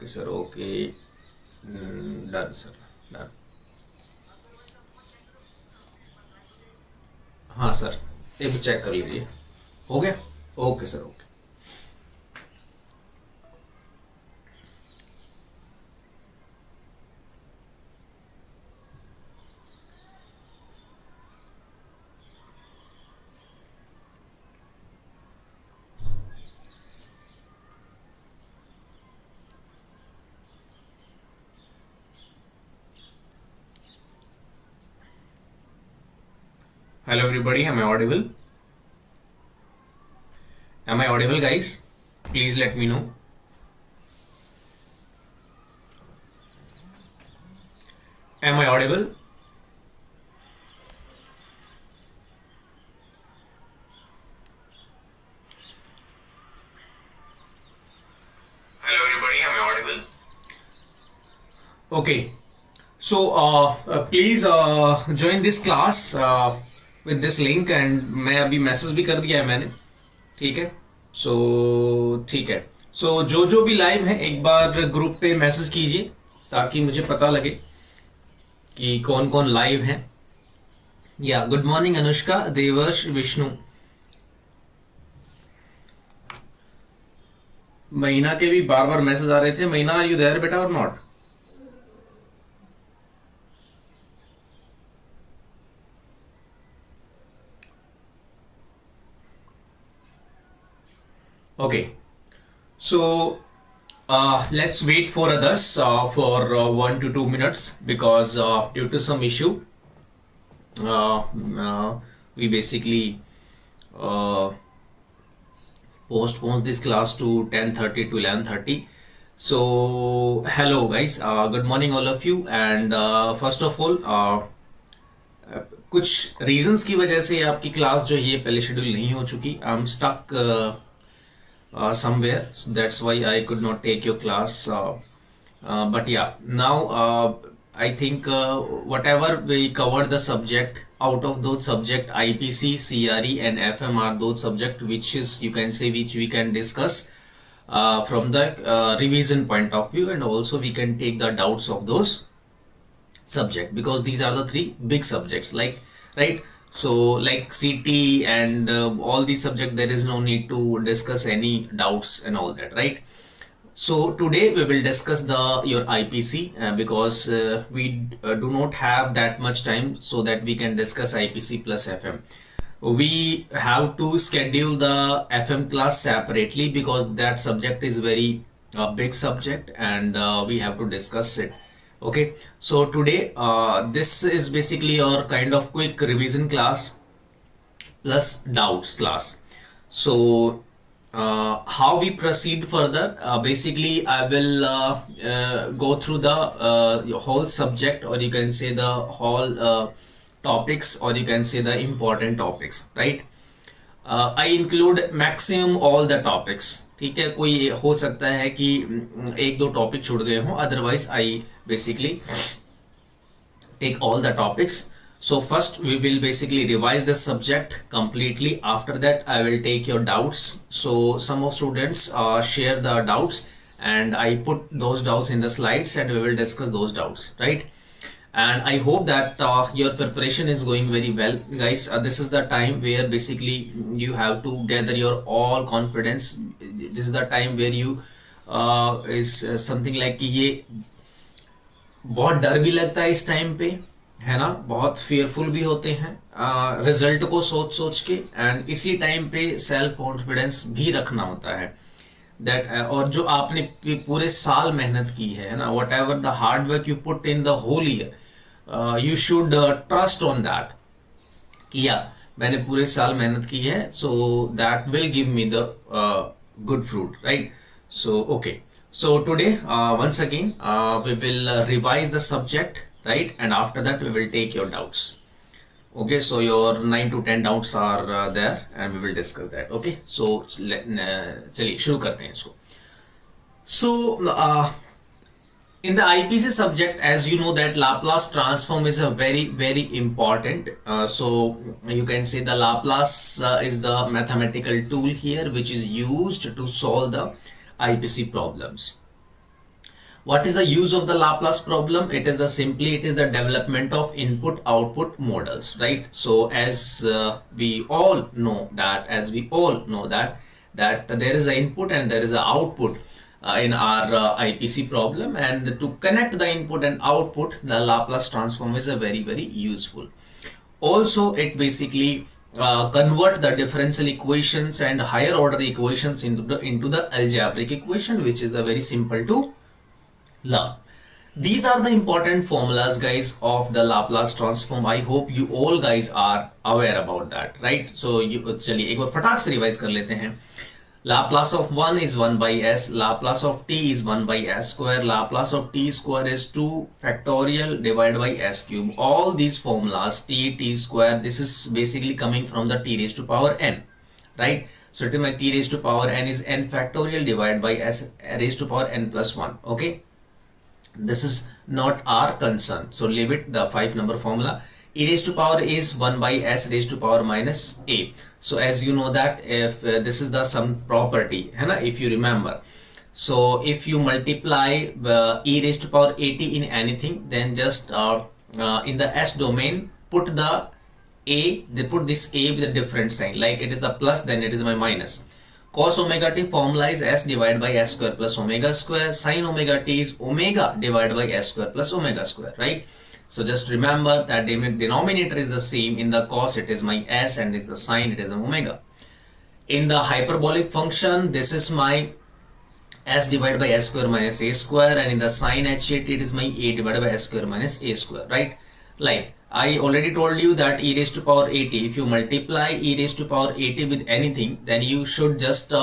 Sir, okay, done sir, done. हाँ sir, एक check कर लीजिए, हो गया। Okay sir, okay. Hello everybody, am I audible? Am I audible, guys? Please let me know. Am I audible? Hello everybody, am I audible? Okay, so please join this class with this link, and मैं अभी message भी कर दिया है मैंने, ठीक है। सो ठीक है, सो जो भी लाइव है एक बार ग्रुप पे मैसेज कीजिए ताकि मुझे पता लगे कि कौन कौन लाइव हैं। या गुड मॉर्निंग अनुष्का, देवर्ष, विष्णु। महीना के भी बार बार मैसेज आ रहे थे। महीना, आर यू देयर बेटा और not? Okay, so let's wait for others for 1 to 2 minutes because due to some issue we basically postponed this class to 10:30 to 11:30. So hello guys, good morning all of you, and first of all कुछ reasons की वजह से आपकी class जो है पहले schedule नहीं हो चुकी। I am stuck somewhere, so that's why I could not take your class, but yeah, now I think whatever we covered the subject, out of those subject IPC, CRE and FM are those subject which is, you can say, which we can discuss from the revision point of view, and also we can take the doubts of those subject, because these are the three big subjects, like, right? So like CT and all these subjects, there is no need to discuss any doubts and all that, right? So today we will discuss your IPC because we do not have that much time so that we can discuss IPC plus FM. We have to schedule the FM class separately because that subject is very big subject, and we have to discuss it. Okay, so today this is basically your kind of quick revision class plus doubts class. So how we proceed further, basically I will go through the whole subject, or you can say the whole topics, or you can say the important topics, right? I include maximum all the topics, ठीक है। कोई हो सकता है कि एक दो topic छूट गए हों, otherwise I basically take all the topics. So first we will basically revise the subject completely. After that I will take your doubts. So some of students share the doubts, and I put those doubts in the slides, and we will discuss those doubts, right? And I hope that your preparation is going very well, guys. This is the time where basically you have to gather your all confidence. This is the time where you is something like कि ये बहुत डर भी लगता है इस time पे, है ना, बहुत फेयरफुल भी होते हैं रिजल्ट को सोच सोच के, एंड इसी टाइम पे सेल्फ कॉन्फिडेंस भी रखना होता है दैट, और जो आपने पूरे साल मेहनत की है ना, whatever the hard work you put in the whole year, you should trust on that कि या मैंने पूरे साल मेहनत की है, so that will give me the good fruit, right? So okay, so today once again we will revise the subject, right? And after that we will take your doubts. Okay, so your 9 to 10 doubts are there, and we will discuss that. Okay, so चलिए शुरू करते हैं इसको. So in the IPC subject, as you know that Laplace transform is a very important, so you can say the Laplace is the mathematical tool here which is used to solve the IPC problems. What is the use of the Laplace problem? It is the development of input output models, right? So as we all know that that there is an input and there is an output in our IPC problem, and to connect the input and output, the Laplace transform is a very useful. Also, it basically convert the differential equations and higher order equations into the algebraic equation, which is the very simple to learn. These are the important formulas, guys, of the Laplace transform. I hope you all guys are aware about that, right? So चलिए एक बार फटाक से revise कर लेते हैं. Laplace of 1 is 1 by s, Laplace of t is 1 by s square, Laplace of t square is 2 factorial divided by s cube. All these formulas, t square, this is basically coming from the t raised to power n, right? So to my t raised to power n is n factorial divided by s raised to power n plus 1, okay? This is not our concern, so leave it, the 5 number formula. E raised to power is 1 by s raised to power minus a. So as you know that if this is the sum property, है ना, if you remember. So if you multiply e raised to power at in anything, then just in the s domain put the a, they put this a with a different sign, like it is the plus, then it is my minus. Cos omega t formula is s divided by s square plus omega square. Sin omega t is omega divided by s square plus omega square, right? So just remember that the denominator is the same. In the cos it is my s, and is the sine it is omega. In the hyperbolic function, this is my s divided by s square minus a square, and in the sine hat it is my a divided by s square minus a square, right? Like I already told you that e raised to power at, if you multiply e raised to power at with anything, then you should just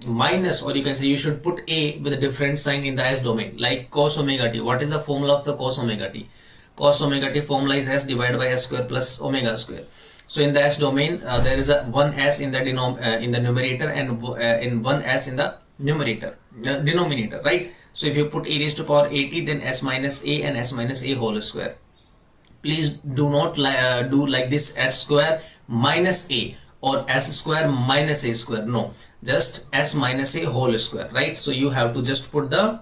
minus, or you can say you should put a with a different sign in the s domain, like cos omega t. What is the formula of the cos omega t? Cos omega t formula is s divided by s square plus omega square. So in the s domain there is a one s in the numerator and in one s in the denominator, right? So if you put e raised to power at, then s minus a and s minus a whole square. Please do not do like this s square minus a or s square minus a square. No, just s minus a whole square, right? So you have to just put the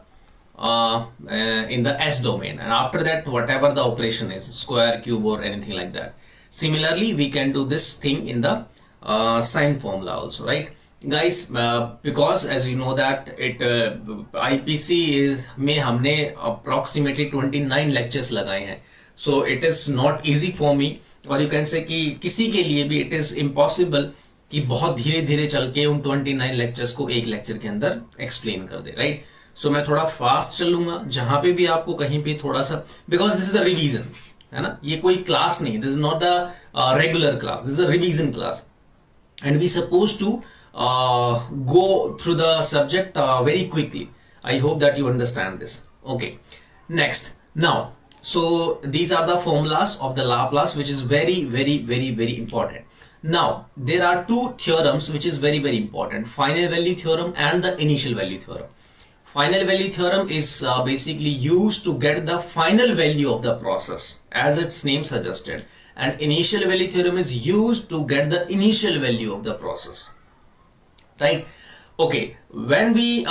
in the s domain, and after that whatever the operation is, square, cube, or anything like that. Similarly, we can do this thing in the sine formula also, right? Guys, because as you know that it IPC is में हमने approximately 29 lectures लगाए हैं. So it is not easy for me, or you can say कि किसी के लिए भी it is impossible कि बहुत धीरे धीरे चल के उन 29 lectures को एक lecture के अंदर explain कर दे, right? So मैं थोड़ा fast चलूंगा, जहाँ पे भी आपको कहीं पे थोड़ा सा, because this is the revision, है ना? ये कोई class नहीं, this is not the regular class, this is a revision class, and we supposed to go through the subject very quickly. I hope that you understand this. Okay, next. Now, so these are the formulas of the Laplace, which is very important. Now there are two theorems which is very important: final value theorem and the initial value theorem. Final value theorem is basically used to get the final value of the process, as its name suggested, and initial value theorem is used to get the initial value of the process, right? Okay, when we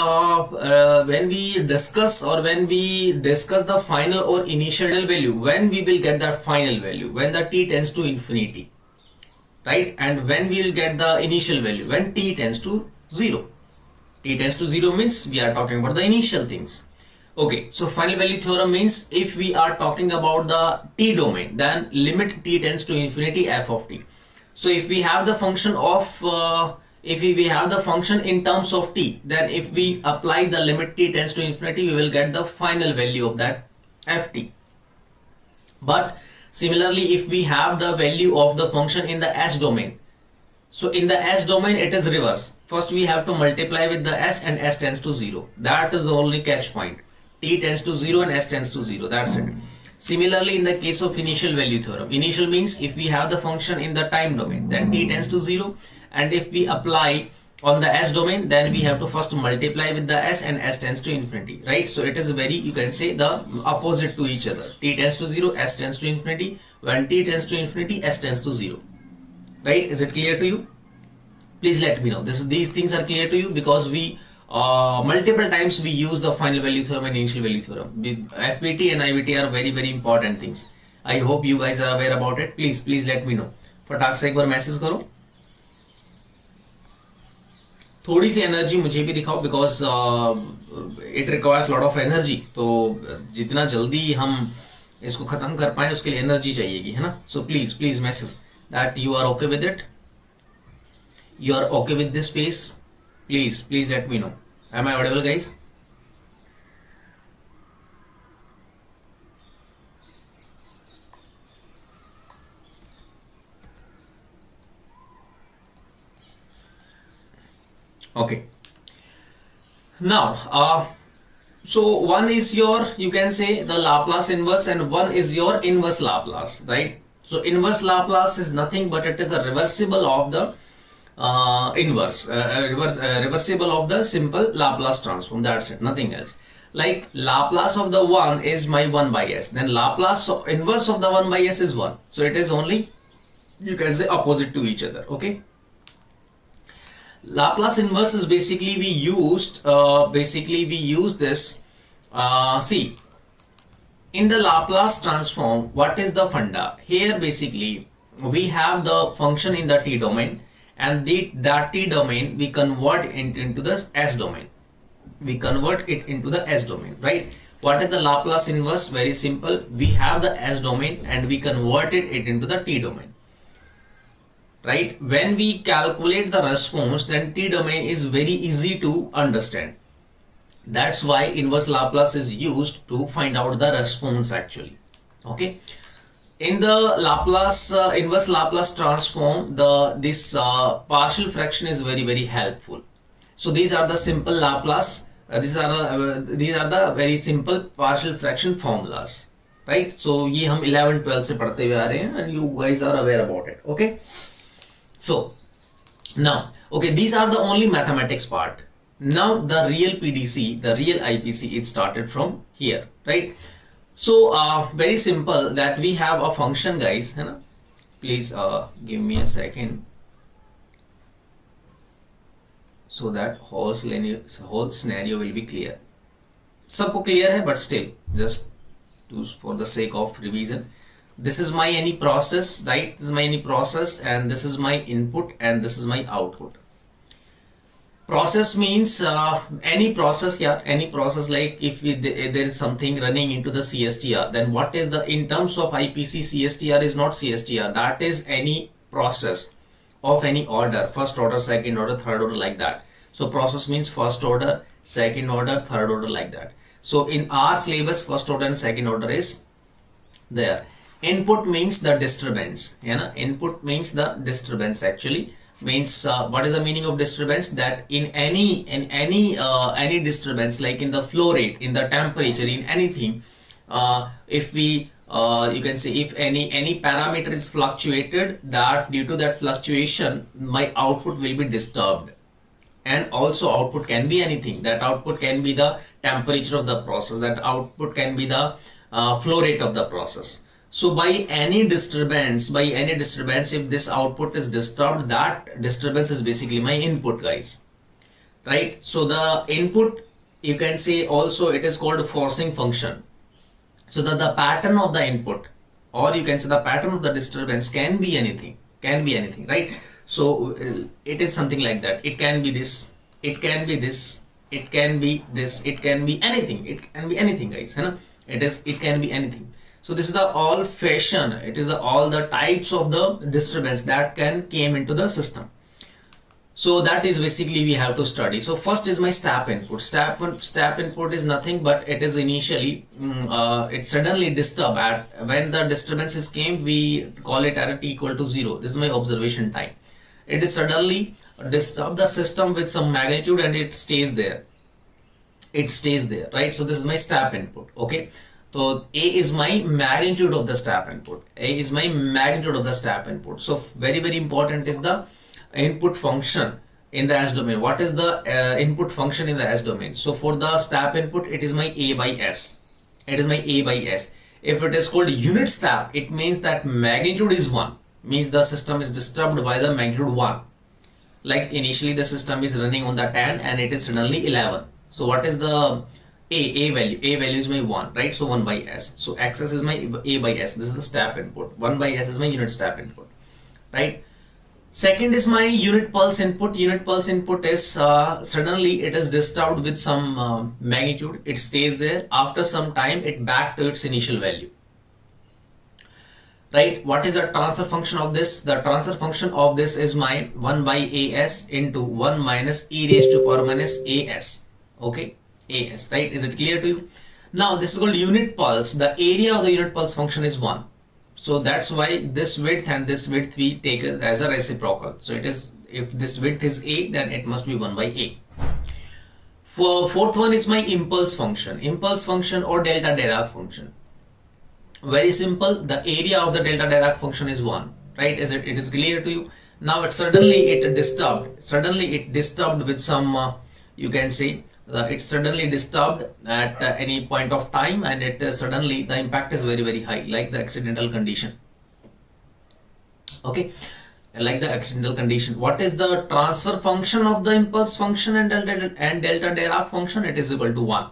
discuss the final or initial value, when we will get that final value, when the t tends to infinity, right? And when we will get the initial value, when t tends to 0. T tends to 0 means we are talking about the initial things. Okay, so final value theorem means if we are talking about the t domain, then limit t tends to infinity f of t. So if we have the function of if we have the function in terms of t, then if we apply the limit t tends to infinity, we will get the final value of that ft. But similarly, if we have the value of the function in the s domain, so in the s domain it is reverse. First we have to multiply with the s, and s tends to 0. That is the only catch point. T tends to 0 and s tends to 0. That's it. Similarly, in the case of initial value theorem, initial means if we have the function in the time domain, then t tends to 0. And if we apply on the s domain, then we have to first multiply with the s, and s tends to infinity, right? So it is very, you can say, the opposite to each other. T tends to 0, s tends to infinity. When t tends to infinity, s tends to 0, right? Is it clear to you? Please let me know. These things are clear to you, because we multiple times we use the final value theorem and initial value theorem. FBT and IBT are very very important things. I hope you guys are aware about it. Please let me know. फटाक से एक बार message करो, थोड़ी सी energy मुझे भी दिखाओ, because it requires lot of energy. तो जितना जल्दी हम इसको खत्म कर पाए उसके लिए एनर्जी चाहिएगी, है ना. So please message that you are okay with it, you are okay with this space. Please let me know. Am I audible, guys? Okay, now so one is your, you can say, the Laplace inverse, and one is your inverse Laplace, right? So inverse Laplace is nothing but it is the reversible of the reversible of the simple Laplace transform. That's it, nothing else. Like Laplace of the 1 is my 1 by s, then Laplace inverse of the 1 by s is 1. So it is only, you can say, opposite to each other. Okay, Laplace inverse is basically we used this. See, in the Laplace transform, what is the funda here? Basically we have the function in the t domain, and that t domain we convert into the s domain. We convert it into the s domain, right? What is the Laplace inverse? Very simple. We have the s domain and we converted it into the t domain, right? When we calculate the response, then t domain is very easy to understand. That's why inverse Laplace is used to find out the response actually. Okay, in the Laplace inverse Laplace transform, this partial fraction is very very helpful. So these are the simple Laplace, these are the very simple partial fraction formulas, right? So ये हम 11-12 से पढ़ते हुए आ रहे हैं, and you guys are aware about it. Okay, so now, okay, these are the only mathematics part. Now the real PDC, the real IPC, it started from here, right? So very simple, that we have a function, guys, है ना. Please give me a second so that whole scenario will be clear. सबको clear है, but still, just for the sake of revision, this is my any process, right? This is my any process, and this is my input, and this is my output. Process means any process, yeah, any process. Like if there is something running into the CSTR, then what is the, in terms of IPC, CSTR is not CSTR, that is any process of any order, first order, second order, third order, like that. So process means first order, second order, third order, like that. So in our syllabus, first order and second order is there. Input means the disturbance, you know, input means the disturbance actually. Means what is the meaning of disturbance? That in any disturbance, like in the flow rate, in the temperature, in anything, if we you can say, if any parameter is fluctuated, that due to that fluctuation my output will be disturbed. And also output can be anything. That output can be the temperature of the process, that output can be the flow rate of the process. So by any disturbance, if this output is disturbed, that disturbance is basically my input, guys, right? So the input, you can say, also it is called forcing function. So that the pattern of the input, or you can say the pattern of the disturbance, can be anything, right? So it is something like that. It can be this, it can be this, it can be this, it can be anything, guys, है ना? It can be anything. So this is the all fashion, it is all the types of the disturbance that came into the system. So that is basically we have to study. So first is my step input. Step input is nothing but it is initially it suddenly disturb at when the disturbances came, we call it at t equal to 0. This is my observation time. It is suddenly disturb the system with some magnitude and it stays there. Right? So this is my step input. Okay. So A is my magnitude of the step input. So very very important is the input function in the S domain. What is the input function in the S domain? So for the step input, it is my A by S. If it is called unit step, it means that magnitude is 1. Means the system is disturbed by the magnitude 1. Like initially the system is running on the 10 and it is suddenly 11. So what is the A value? A value is my 1, right? So 1 by S. So access is my A by S. This is the step input. 1 by S is my unit step input, right? Second is my unit pulse input. Unit pulse input is suddenly it is disturbed with some magnitude. It stays there. After some time, it back to its initial value. Right? What is the transfer function of this? The transfer function of this is my 1 by AS into 1 minus e raised to power minus AS. Okay? AS. Right? Is it clear to you? Now, this is called unit pulse. The area of the unit pulse function is 1. So that's why this width and this width we take as a reciprocal. So it is, if this width is A, then it must be 1 by A. For fourth one is my impulse function. Impulse function or delta Dirac function. Very simple. The area of the delta Dirac function is 1. Right? It is clear to you? Now suddenly it disturbed with some, you can say, it's suddenly disturbed at any point of time, and it suddenly the impact is very high, like the accidental condition. Okay, like the accidental condition. What is the transfer function of the impulse function and delta Dirac function? It is equal to 1.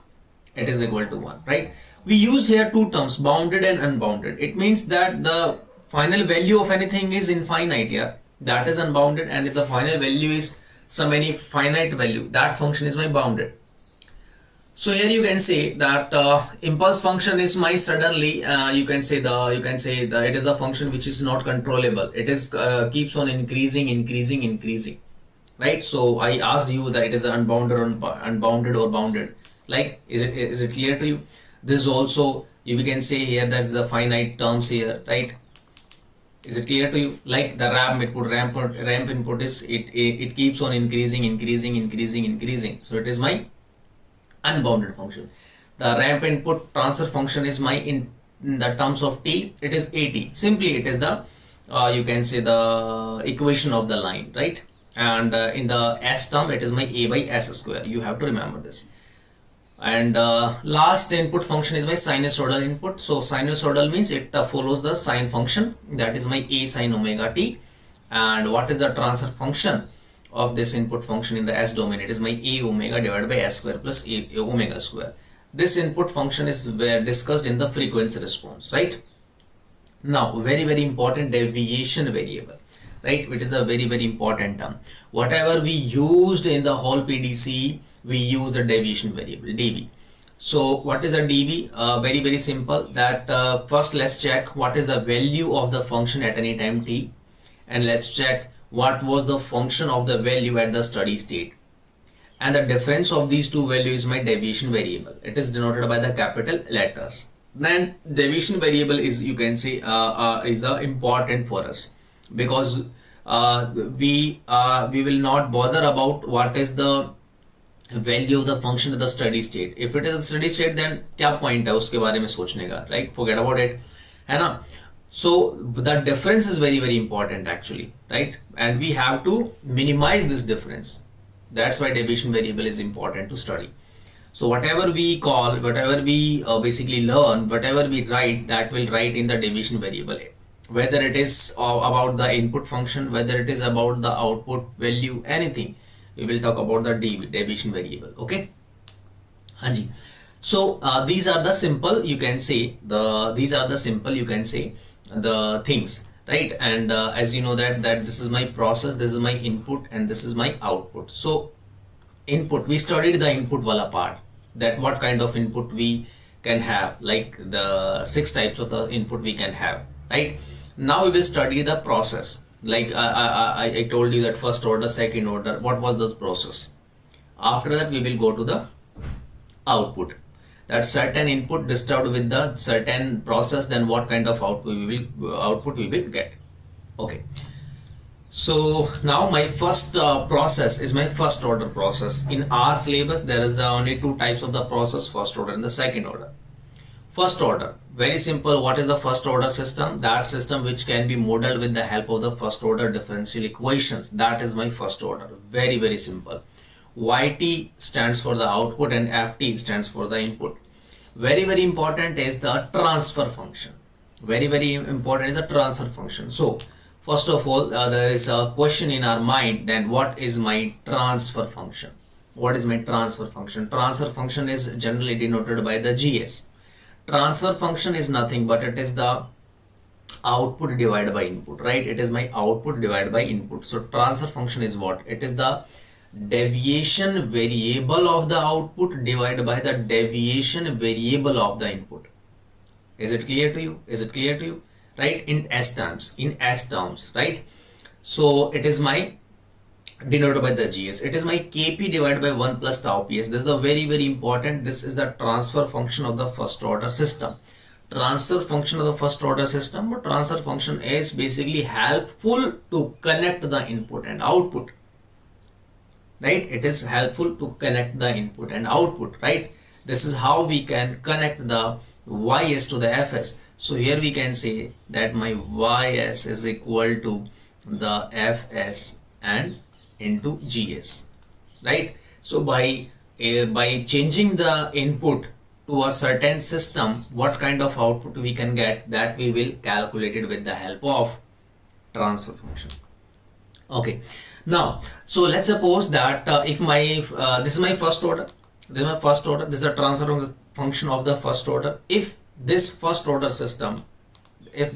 It is equal to 1, right? We used here two terms, bounded and unbounded. It means that the final value of anything is infinite here, that is unbounded, and if the final value is some any finite value, that function is my bounded. So here you can say that impulse function is my suddenly you can say it is a function which is not controllable. It is keeps on increasing, right? So I asked you that it is unbounded or bounded. Like, is it clear to you? This also we can say here that's the finite terms here, right? Is it clear to you? Like the ramp input is it keeps on increasing. So it is my unbounded function. The ramp input transfer function is my in the terms of t, it is at. Simply it is the you can say the equation of the line, right? And in the s term it is my a by s square. You have to remember this. And last input function is my sinusoidal input. So sinusoidal means it follows the sine function, that is my a sine omega t. And what is the transfer function of this input function in the S domain? It is my a omega divided by s square plus a omega square. This input function is discussed in the frequency response, right? Now, very important, deviation variable, right? It is a very important term. Whatever we used in the whole PDC, we use the deviation variable, dv. So what is the dv? Very simple. That first let's check what is the value of the function at any time t, and let's check what was the function of the value at the steady state, and the difference of these two values is my deviation variable. It is denoted by the capital letters. Then deviation variable is, you can say, is the important for us, because we will not bother about what is the value of the function at the steady state. If it is a steady state, then क्या point है उसके बारे में सोचने का, right? Forget about it, है ना? So the difference is very important actually, right? And we have to minimize this difference. That's why deviation variable is important to study. So whatever we call, whatever we basically learn, whatever we write, that will write in the deviation variable. Whether it is about the input function, whether it is about the output value, anything, we will talk about the deviation variable. Okay? Hanji. So these are the simple, you can say the things, right? And as you know that this is my process, this is my input, and this is my output. So input, we studied the input wala part, that what kind of input we can have, like the 6 types of the input we can have, right? Now we will study the process. Like I told you that first order, second order, what was the process? After that we will go to the output. That certain input disturbed with the certain process, then what kind of output we will get. Okay. So now my first process is my first order process. In our syllabus there is the only 2 types of the process, first order and the second order. First order, very simple. What is the first order system? That system which can be modeled with the help of the first order differential equations. That is my first order. Very simple. Yt stands for the output and Ft stands for the input. Very important is the transfer function. Very important is the transfer function. So First of all, there is a question in our mind, then what is my transfer function? What is my transfer function? Transfer function is generally denoted by the GS. Transfer function is nothing but it is the output divided by input, right? It is my output divided by input. So transfer function is what? It is the deviation variable of the output divided by the deviation variable of the input. Is it clear to you? Is it clear to you? Right? In S terms, right? So it is my denoted by the GS. It is my Kp divided by 1 plus tau Ps. This is the very important. This is the transfer function of the first order system. Transfer function of the first order system, but transfer function is basically helpful to connect the input and output. Right? It is helpful to connect the input and output, right? This is how we can connect the Ys to the Fs. So here we can say that my Ys is equal to the Fs and into GS, right? So by changing the input to a certain system, what kind of output we can get, that we will calculate it with the help of transfer function. Okay, now so let's suppose that if my this is my first order, this is the transfer function of the first order. If this first order system, like if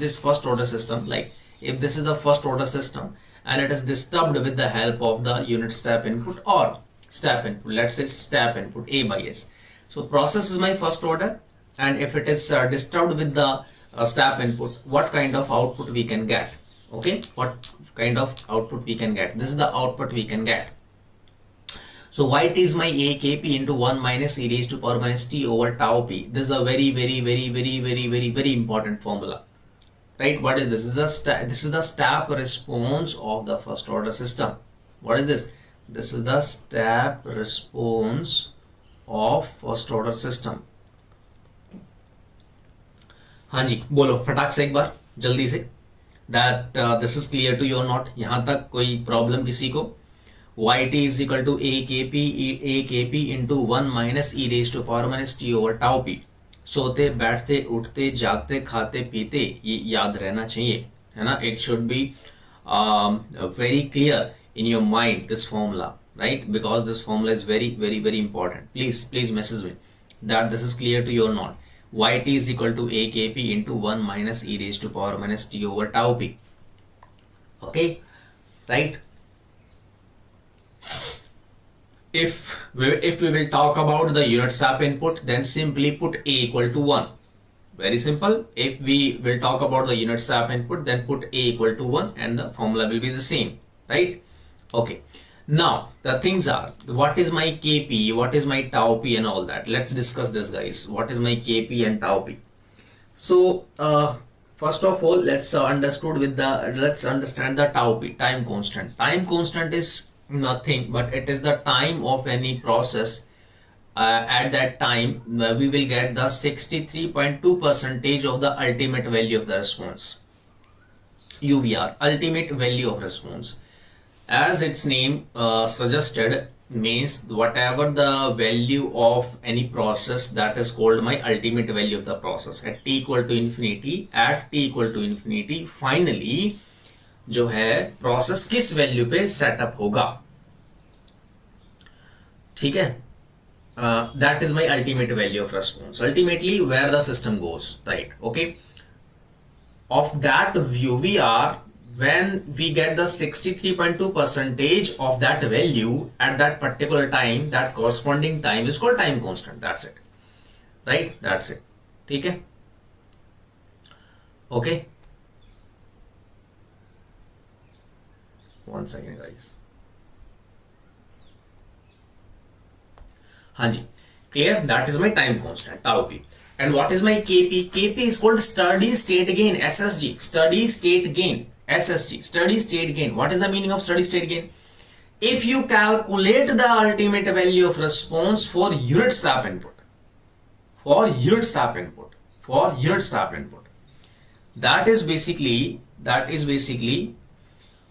this is the first order system and it is disturbed with the help of the unit step input or step input, let's say step input A by S. So process is my first order, and if it is disturbed with the step input, what kind of output we can get? Okay, what kind of output we can get? This is the output we can get. So Yt is my A Kp into 1 minus e raised to power minus t over tau p. This is a very important formula, right? What is this? This is the step response of the first order system. What is this? This is the step response of first order system. हाँ जी, बोलो फटाक से एक बार जल्दी से. That this is clear to you or not? यहाँ तक कोई प्रॉब्लम किसी को? Yt is equal to A Kp into 1 minus e raised to power minus t over tau p. सोते बैठते उठते जागते खाते पीते ये याद रहना चाहिए, है ना? It should be very clear in your mind, this formula, right? Because this formula is very important. Please message me that this is clear to you or not. Yt is equal to A Kp into 1 minus e raised to power minus t over tau p. Okay, right? If we will talk about the unit step input, then simply put A equal to 1. Very simple. If we will talk about the unit step input, then put A equal to 1 and the formula will be the same, right? Okay. Now the things are, what is my Kp, what is my tau p and all that. Let's discuss this, guys. What is my Kp and tau p? So first of all, let's understand the tau p, time constant. Time constant is nothing but it is the time of any process. At that time we will get the 63.2% of the ultimate value of the response, UVR, ultimate value of response. As its name suggested, means whatever the value of any process, that is called my ultimate value of the process. At t equal to infinity, finally जो है process किस value पे setup होगा, ठीक है? That is my ultimate value of response, ultimately where the system goes, right? Okay, of that view we are, when we get the 63.2% of that value at that particular time, that corresponding time is called time constant. That's it, right? That's it. ठीक है? Okay. One second, guys. हाँ जी, clear? That is my time constant, tau p. And what is my Kp? Kp is called steady state gain, SSG. Steady state gain, SSG. Steady state gain. What is the meaning of steady state gain? If you calculate the ultimate value of response for unit step input, that is basically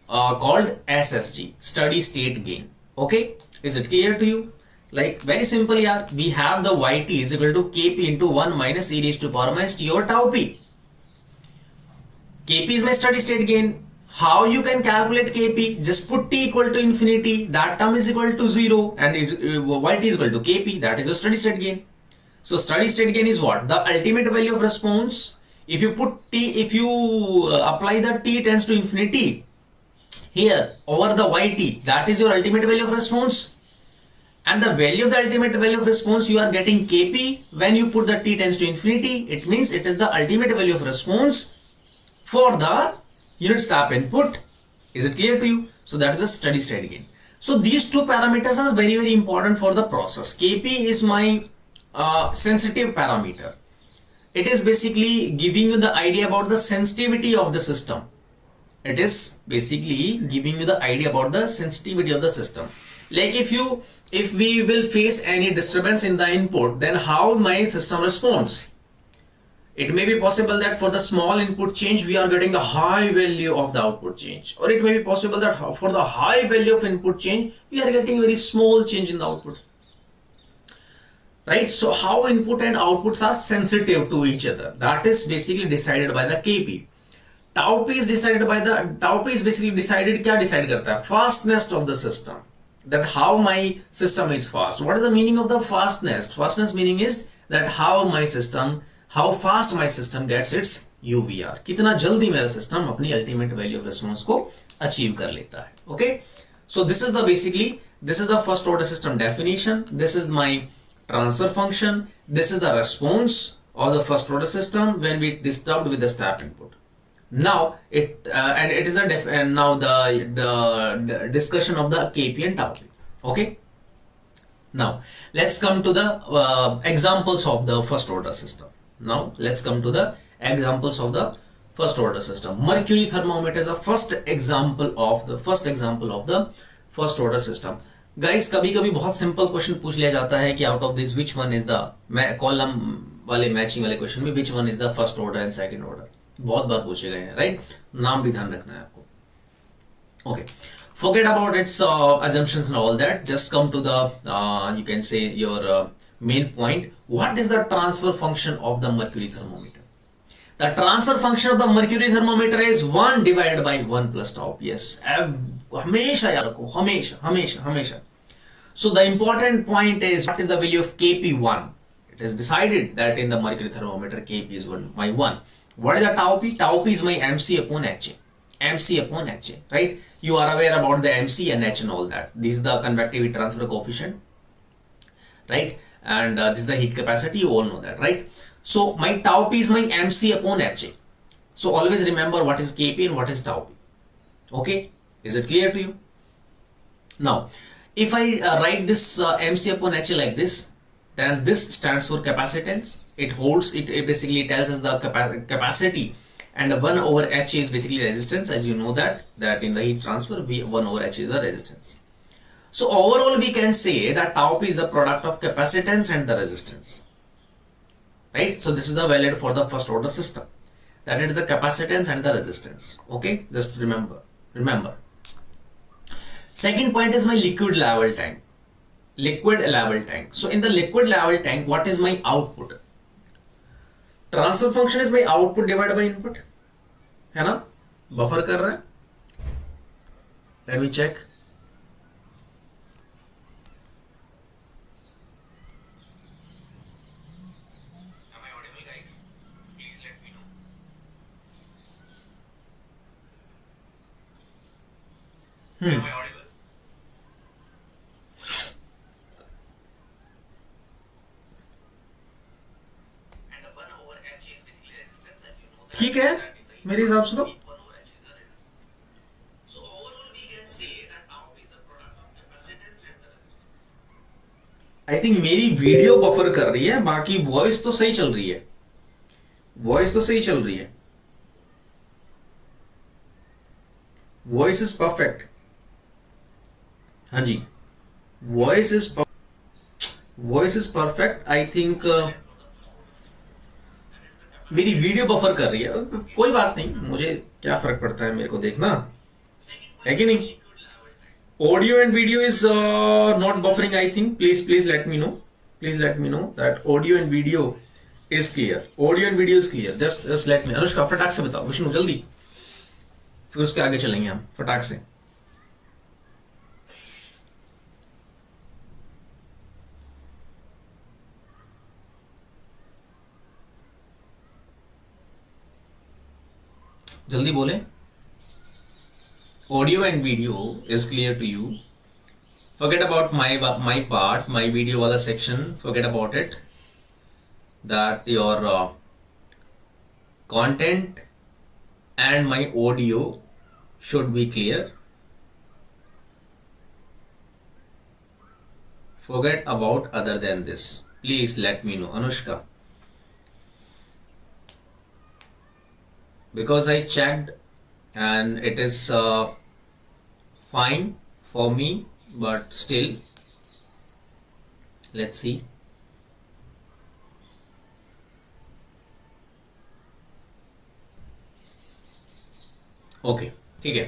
called SSG, steady state gain. Okay, is it clear to you? Like very simple, yaar. We have the Yt is equal to Kp into 1 minus e raised to power minus t over tau p. Kp is my steady state gain, How you can calculate Kp? Just put t equal to infinity, that term is equal to 0, and yt is equal to Kp, that is your steady state gain. So steady state gain is what? The ultimate value of response. If you put t, if you apply the t tends to infinity here over the yt, that is your ultimate value of response. And the value of the ultimate value of response, you are getting Kp when you put the t tends to infinity. It means it is the ultimate value of response for the unit step input. Is it clear to you? So that is the steady state gain. So these two parameters are very, very important for the process. Kp is my sensitive parameter. It is basically giving you the idea about the sensitivity of the system. It is basically giving you the idea about the sensitivity of the system. Like if we will face any disturbance in the input, then how my system responds. It may be possible that for the small input change, we are getting the high value of the output change. Or it may be possible that for the high value of input change, we are getting very small change in the output. Right? So how input and outputs are sensitive to each other. That is basically decided by the Kp. Tau P is decided by the, Tau P is basically decided, क्या decide करता है? Fastness of the system. That how my system is fast. What is the meaning of the fastness? Fastness meaning is that how fast my system gets its UVR. कितना जल्दी मेरा system अपनी ultimate value of response को achieve कर लेता है. Okay? So this is the first order system definition. This is my transfer function. This is the response of the first order system when we disturbed with the step input. Now it is the discussion of the Kp and Tau P. Okay. Now let's come to the examples of the first order system. Mercury thermometer is the first example of the first order system. Guys, कभी-कभी बहुत simple question पूछ लिया जाता है कि out of this which one is the column वाले matching वाले question में which one is the first order and second order. बहुत बार पूछे गए हैं, राइट? नाम भी ध्यान रखना है आपको. Okay, forget about its assumptions and all that. Just come to the you can say your main point. What is the transfer function of the mercury thermometer? The transfer function of the mercury thermometer is 1 divided by 1 plus tau P. Yes, हमेशा याद रखो, हमेशा. So the important point is what is the value of Kp1? It is decided that in the mercury thermometer Kp is 1. What is the tau P? Tau P is my MC upon HA, right? You are aware about the MC and H and all that. This is the convective heat transfer coefficient, right? And this is the heat capacity. You all know that, right? So my tau P is my MC upon HA. So always remember what is Kp and what is tau P. Okay, is it clear to you? Now, if I write this MC upon HA like this, then this stands for capacitance. It basically tells us the capacity, and 1 over HA is basically resistance. As you know that in the heat transfer, 1 over HA is the resistance. So overall we can say that tau P is the product of capacitance and the resistance. Right? So this is the valid for the first order system. That is the capacitance and the resistance. Okay? Just remember. Second point is my liquid level tank. So in the liquid level tank, what is my output? Transfer function is my output divided by input. है ना? Buffer कर रहा है? Let me check. Am I audible? ठीक है मेरे हिसाब से तो. आई थिंक मेरी वीडियो बफर कर रही है, बाकी वॉइस तो सही चल रही है. Voice is perfect. हाँ जी, voice is perfect. I think मेरी वीडियो बफर कर रही है. कोई बात नहीं, मुझे क्या फर्क पड़ता है, मेरे को देखना है कि नहीं. Audio and video is not buffering. I think please let me know that audio and video is clear. Just let me. Anushka फटाक से बताओ. विष्णु जल्दी फिर उसके आगे चलेंगे हम फटाक से। जल्दी बोले। Audio and video is clear to you. Forget about my part, my video wala section. Forget about it. That your content and my audio should be clear. Forget about other than this. Please let me know, Anushka. Because I checked and it is fine for me, but still let's see. Okay, ठीक है,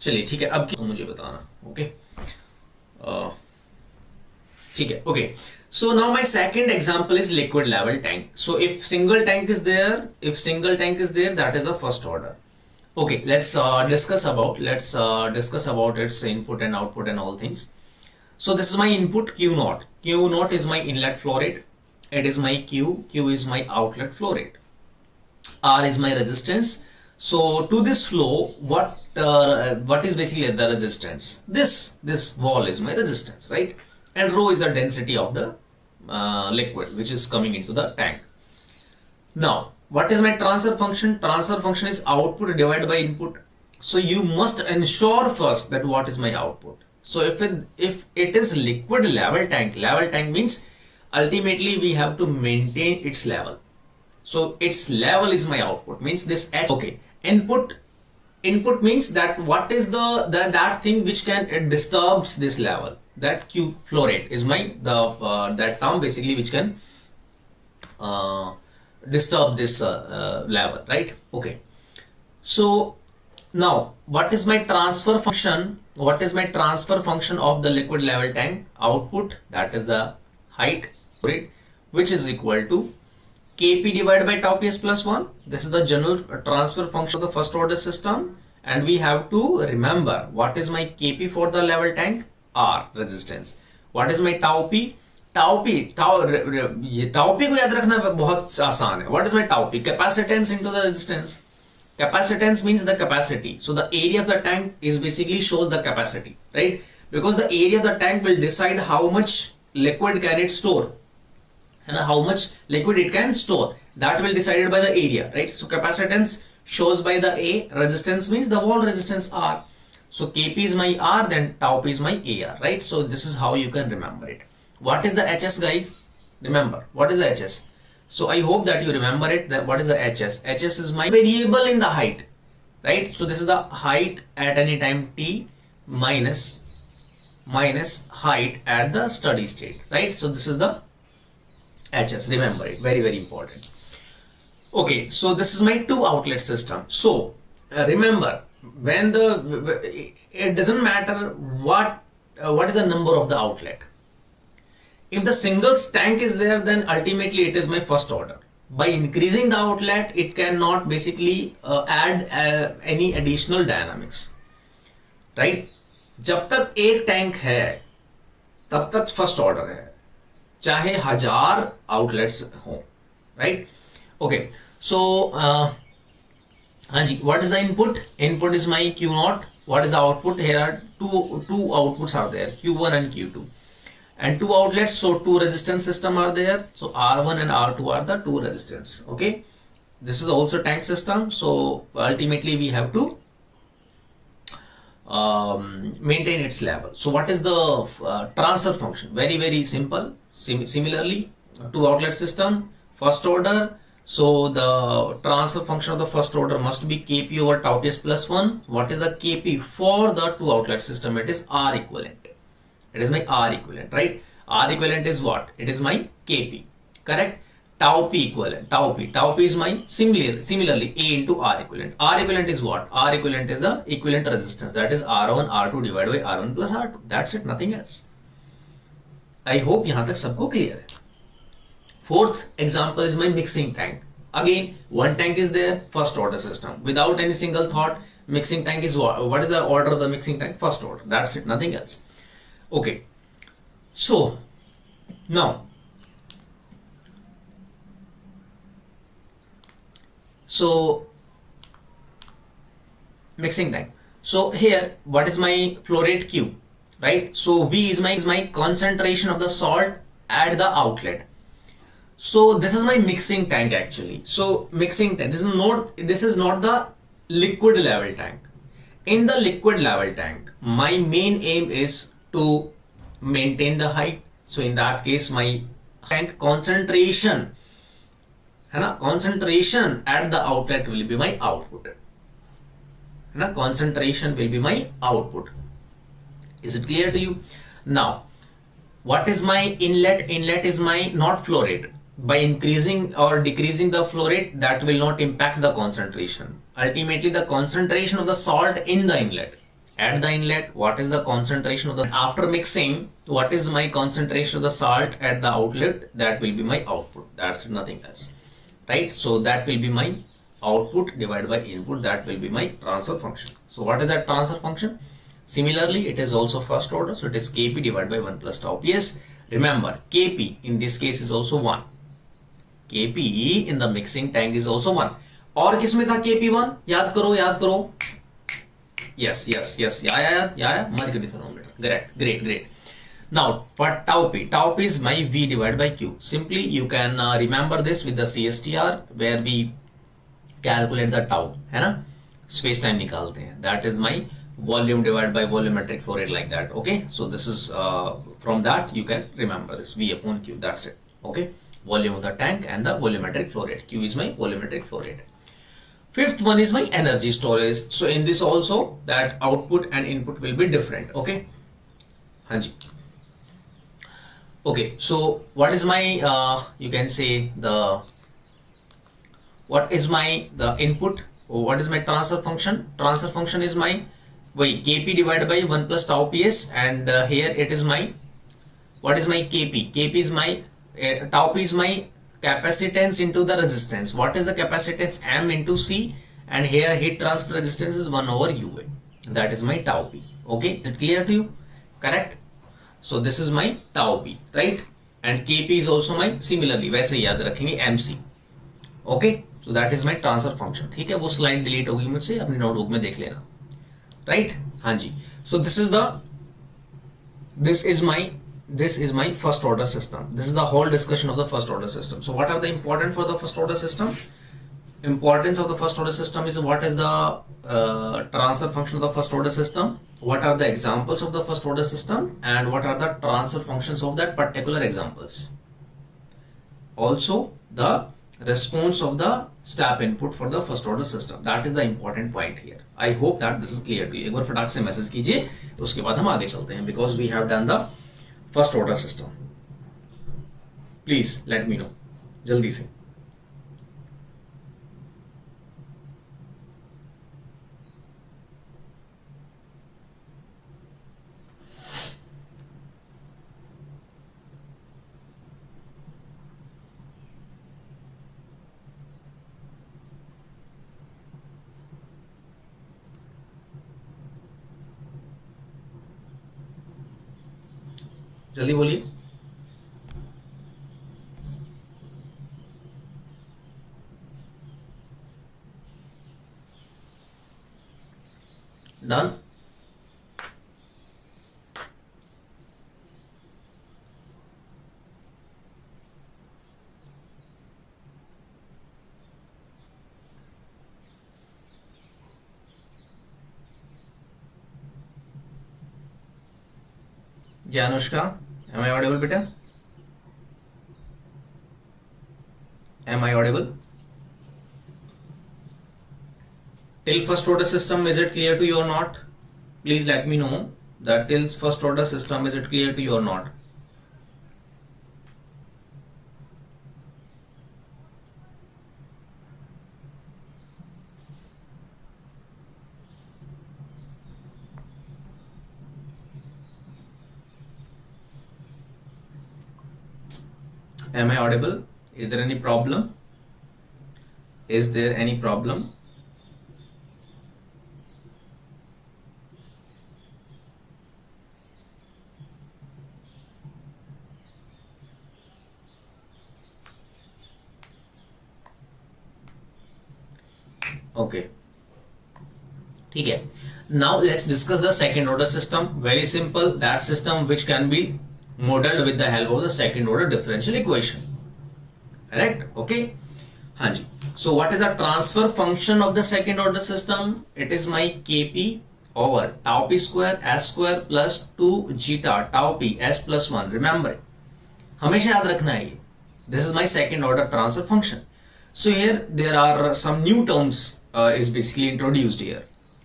चलिए ठीक है। अब मुझे बताना। Okay ठीक है। Okay, so now my second example is liquid level tank. So if single tank is there, that is the first order. Okay, let's discuss about its input and output and all things. So this is my input Q naught. Q naught is my inlet flow rate. It is my Q is my outlet flow rate. R is my resistance. So to this flow, what is basically the resistance? This wall is my resistance, right? And rho is the density of the liquid which is coming into the tank. Now, what is my transfer function? Transfer function is output divided by input. So you must ensure first that what is my output. So if it is liquid level tank means ultimately we have to maintain its level. So its level is my output, means this H. Okay, input means that what is that thing which can disturbs this level. That Q flow rate is my that term basically which can disturb this level, right? Okay, so now what is my transfer function? What is my transfer function of the liquid level tank? Output, that is the height rate, which is equal to Kp divided by tau ps plus 1. This is the general transfer function of the first order system, and we have to remember what is my Kp for the level tank? R, resistance. What is my tau p? Tau p को याद रखना बहुत आसान है. What is my tau p? Capacitance into the resistance. Capacitance means the capacity. So the area of the tank is basically shows the capacity, right? Because the area of the tank will decide how much liquid can it store and how much liquid it can store. That will be decided by the area, right? So capacitance shows by the A, resistance means the wall resistance R. So Kp is my R, then tau p is my AR, right? So this is how you can remember it. What is the HS, guys? Remember, what is the HS? So I hope that you remember it. That what is the HS? HS is my variable in the height, right? So this is the height at any time t minus height at the steady state, right? So this is the HS. Remember it, very very important. Okay, so this is my two outlet system. So remember, when it doesn't matter what is the number of the outlet. If the single tank is there, then ultimately it is my first order. By increasing the outlet, it cannot basically add any additional dynamics, right? जब तक एक tank है तब तक first order है, चाहे 1000 outlets हो, right? Okay, so हाँ जी, what is the input? Input is my Q naught. What is the output? Here are two outputs are there, Q1 and Q2, and two outlets. So two resistance system are there. So R1 and R2 are the two resistance. Okay, this is also tank system. So ultimately we have to maintain its level. So what is the transfer function? Very very simple. Similarly, two outlet system, first order. So the transfer function of the first order must be Kp over tau ps plus 1. What is the Kp for the two outlet system? It is R equivalent. It is my R equivalent, right? R equivalent is what? It is my Kp, correct? Tau p equivalent. Tau p is my similarly A into R equivalent. R equivalent is what? R equivalent is the equivalent resistance. That is R1 R2 divided by R1 plus R2. That's it, nothing else. I hope यहाँ तक सबको clear है. Fourth example is my mixing tank. Again, one tank is there, first order system. Without any single thought, mixing tank is what is the order of the mixing tank? First order. That's it, nothing else. Okay. So now, mixing tank. So here, what is my flow rate? Q, right? So V is my concentration of the salt at the outlet. So this is my mixing tank actually. So mixing tank, this is not the liquid level tank. In the liquid level tank, my main aim is to maintain the height. So in that case, my tank concentration, concentration at the outlet will be my output. Concentration will be my output. Is it clear to you? Now, what is my inlet? Inlet is my not flow rate. By increasing or decreasing the flow rate, that will not impact the concentration. Ultimately, the concentration of the salt in the inlet. At the inlet, what is the concentration of the, after mixing, what is my concentration of the salt at the outlet? That will be my output. That's nothing else, right? So that will be my output divided by input. That will be my transfer function. So what is that transfer function? Similarly, it is also first order. So it is Kp divided by 1 plus tau Ps. Remember, Kp in this case is also 1. Kp in the mixing tank is also 1. और किसमें था Kp1? याद करो. Yes. Yeah. Mercury thermometer. Great. Now for tau P is my V divided by Q. Simply you can remember this with the CSTR where we calculate the tau, है ना? Space time निकालते हैं. That is my volume divided by volumetric flow rate, like that. Okay. So this is from that you can remember this V upon Q. That's it. Okay. Volume of the tank and the volumetric flow rate. Q is my volumetric flow rate. Fifth one is my energy storage. So in this also, that output and input will be different. Okay. Hanji. Okay. So what is my you can say the input? What is my transfer function? Transfer function is my Kp divided by 1 plus tau Ps, and here it is my, what is my Kp? Kp is my tau P is my capacitance into the resistance. What is the capacitance? M into C, and here heat transfer resistance is 1 over UA. That is my tau P. Okay, is it clear to you? Correct. So this is my tau P, right? And Kp is also my, similarly वैसे ही याद रखेंगे MC. Okay, so that is my transfer function. ठीक है, वो slide delete होगी मुझसे, अपनी notebook में देख लेना. Right? हाँ जी. So this is my first order system. This is the whole discussion of the first order system. So what are the important for the first order system? Importance of the first order system is what is the transfer function of the first order system, what are the examples of the first order system, and what are the transfer functions of that particular examples. Also the response of the step input for the first order system. That is the important point here. I hope that this is clear to you. एक बार फटाक से message कीजिए, उसके बाद हम आगे चलते हैं, because we have done the first order system. Please let me know जल्दी से. जल्दी बोलिए. Done. Yeah, Anushka, am I audible, beta? Am I audible? Till first order system, is it clear to you or not? Please let me know that till first order system, is it clear to you or not? Am I audible? Is there any problem? Is there any problem? Okay, ठीक है. Now let's discuss the second order system. Very simple. That system which can be modeled with the help of the second order differential equation. Correct? Okay. हाँ जी. So what is the transfer function of the second order system? It is my Kp over tau p square s square plus 2 zeta tau p s plus 1. Remember it. हमेशा याद रखना है ये. This is my second order transfer function. So here there are some new terms is basically introduced here,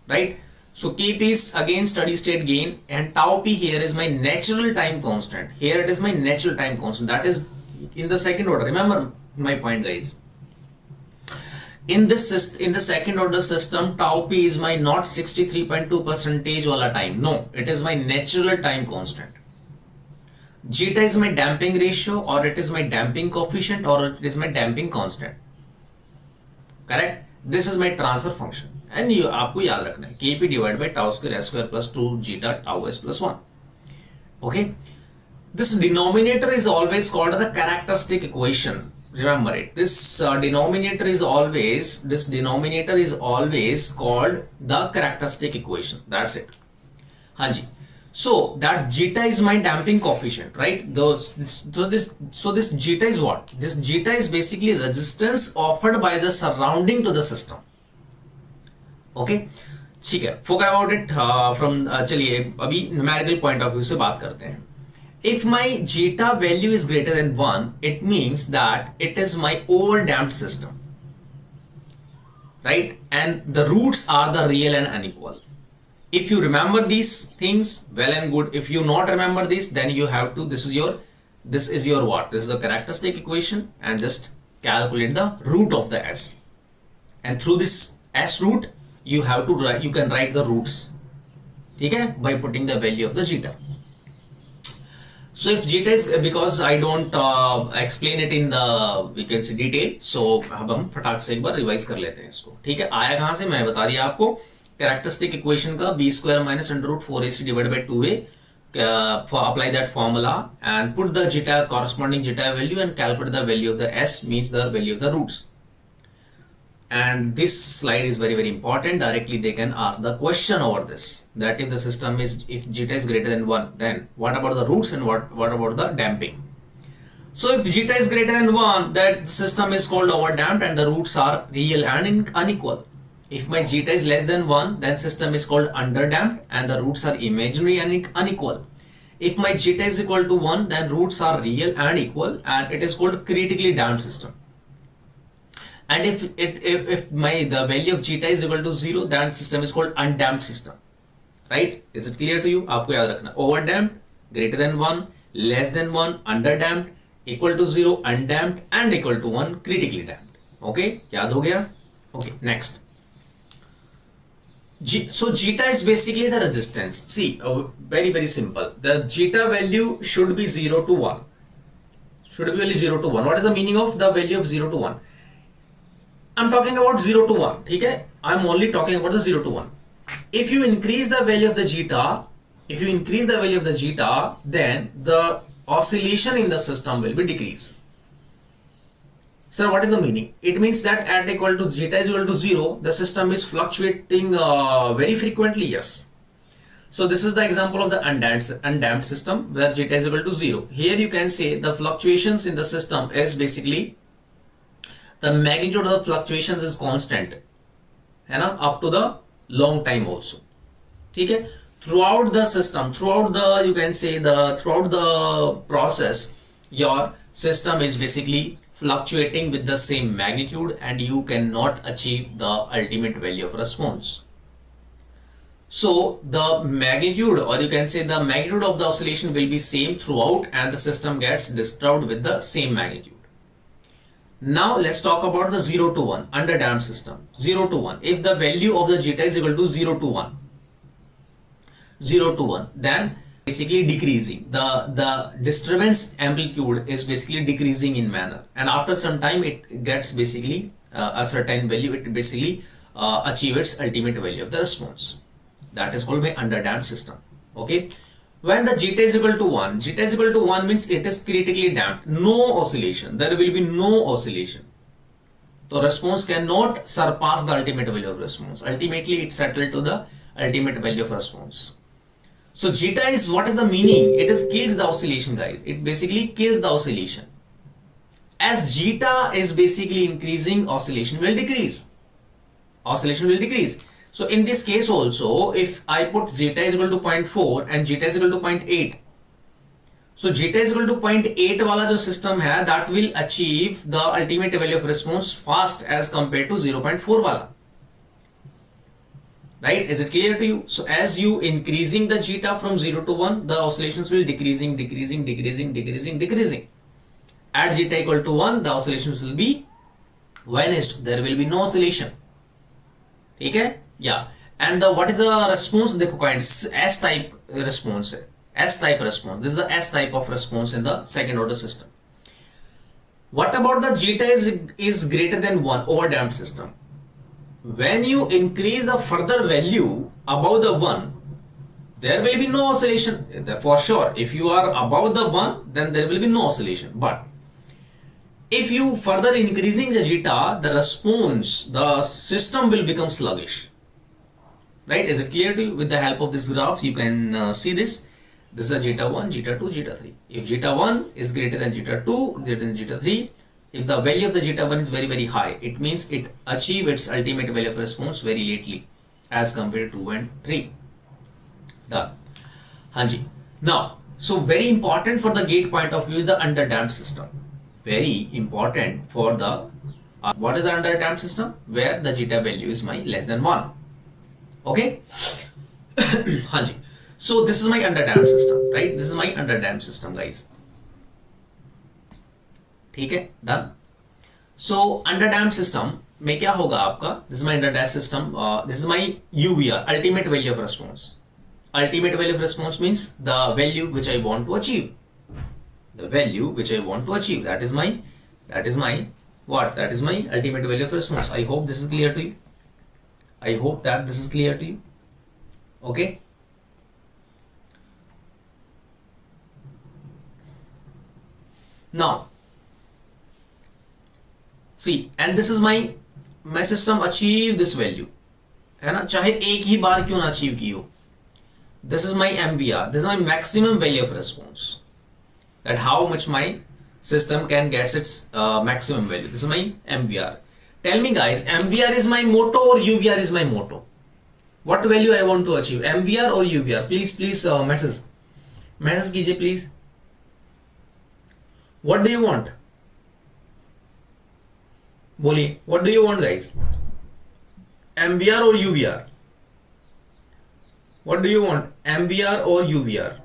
right? So Kp is again steady state gain, and tau p here is my natural time constant. Here it is my natural time constant. That is in the second order. Remember my point, guys. In the second order system, tau p is my not 63.2% wala time. No, it is my natural time constant. Zeta is my damping ratio, or it is my damping coefficient, or it is my damping constant. Correct? This is my transfer function, and you आपको याद रखना है Kp divided by tau square s square plus 2 zeta tau s plus 1. Okay, this denominator is always called the characteristic equation. Remember it. This denominator is always called the characteristic equation. That's it. हाँ जी. So that zeta is my damping coefficient, right? So this zeta is what? This zeta is basically resistance offered by the surrounding to the system. Okay, ठीक है. Forget about it. चलिए अभी numerical point of view से बात करते हैं. If my zeta value is greater than 1, it means that it is my overdamped system, right? And the roots are the real and unequal. If you remember these things, well and good. If you not remember this, then you have to, this is your what? This is the characteristic equation, and just calculate the root of the s. And through this s root, you can write the roots. Okay? By putting the value of the zeta. So if zeta is, because I don't explain it in the, we can say, detail. So अब हम फटाक से एक बार revise कर लेते हैं इसको. ठीक है? आया कहाँ से? मैंने बता दिया आपको. Characteristic equation का b square minus under root 4ac divided by 2a. Apply that formula and put the zeta, corresponding zeta value, and calculate the value of the s, means the value of the roots. And this slide is very, very important. Directly they can ask the question over this, that if the system is, if zeta is greater than 1, then what about the roots, and what about the damping? So if zeta is greater than 1, that system is called overdamped and the roots are real and unequal. If my zeta is less than 1, then system is called underdamped and the roots are imaginary and unequal. If my zeta is equal to 1, then roots are real and equal, and it is called critically damped system. And if the value of zeta is equal to 0, then system is called undamped system. Right? Is it clear to you? आपको याद रखना. Overdamped, greater than 1, less than 1, underdamped, equal to 0, undamped, and equal to 1, critically damped. Okay? याद हो गया? Okay, next. So zeta is basically the resistance. See, very, very simple. The zeta value should be 0 to 1. Should be only 0 to 1. What is the meaning of the value of 0 to 1? I'm talking about 0 to 1. Okay? I'm only talking about the 0 to 1. If you increase the value of the zeta, then the oscillation in the system will be decreased. Sir, what is the meaning? It means that at equal to zeta is equal to 0, the system is fluctuating very frequently. Yes. So this is the example of the undamped system where zeta is equal to 0. Here you can say the fluctuations in the system is basically, the magnitude of the fluctuations is constant, up to the long time also. Okay? Throughout the system, throughout the process, your system is basically fluctuating with the same magnitude, and you cannot achieve the ultimate value of response. So the magnitude, or you can say the magnitude of the oscillation will be same throughout, and the system gets disturbed with the same magnitude. Now let's talk about the 0 to 1 underdamped system. 0 to 1. If the value of the zeta is equal to 0 to 1, then basically decreasing. The disturbance amplitude is basically decreasing in manner, and after some time it gets basically a certain value, it basically achieve its ultimate value of the response. That is called by underdamped system. Okay. When the zeta is equal to 1, zeta is equal to 1 means it is critically damped. No oscillation. There will be no oscillation. The response cannot surpass the ultimate value of response. Ultimately, it settled to the ultimate value of response. So zeta is, what is the meaning? It is kills the oscillation, guys. It basically kills the oscillation. As zeta is basically increasing, oscillation will decrease. Oscillation will decrease. So in this case also, if I put zeta is equal to 0.4 and zeta is equal to 0.8, so zeta is equal to 0.8 वाला जो system है, that will achieve the ultimate value of response fast as compared to 0.4 वाला. Right? Is it clear to you? So as you increasing the zeta from 0 to 1, the oscillations will decreasing. At zeta equal to 1, the oscillations will be vanished. There will be no oscillation. Okay? Yeah. And what is the response? देखो kind S type response है. S type response. This is the S type of response in the second order system. What about the zeta is greater than 1 overdamped system? When you increase the further value above the 1, there will be no oscillation. For sure, if you are above the 1, then there will be no oscillation. But if you further increasing the zeta, the response, the system will become sluggish. Right? Is it clear to you? With the help of this graph, you can see this. This is a zeta 1, zeta 2, zeta 3. If zeta 1 is greater than zeta 2, greater than zeta 3, if the value of the zeta 1 is very high, it means it achieve its ultimate value of response very lately as compared to 2 and 3. Done. Hanji. Now, so very important for the gate point of view is the underdamped system. Very important for the, what is the underdamped system? Where the zeta value is less than 1. Okay? Hanji. So this is my underdamped system, right? This is my underdamped system, guys. ठीक है, done. So underdamped system में क्या होगा आपका? This is my underdamped system. This is my UVR, ultimate value of response. Ultimate value of response means the value which I want to achieve. The value which I want to achieve. That is my what? That is my ultimate value of response. I hope this is clear to you. I hope that this is clear to you. Okay. Now, see, and this is my system achieve this value, है ना? चाहे एक ही बार क्यों ना achieve की हो. This is my MVR. This is my maximum value of response. That how much my system can get its maximum value. This is my MVR. Tell me, guys, MVR is my motto or UVR is my motto? What value I want to achieve? MVR or UVR? Please, message कीजिए, please. What do you want? बोलिए, what do you want, guys? MVR or UVR? What do you want? MVR or UVR?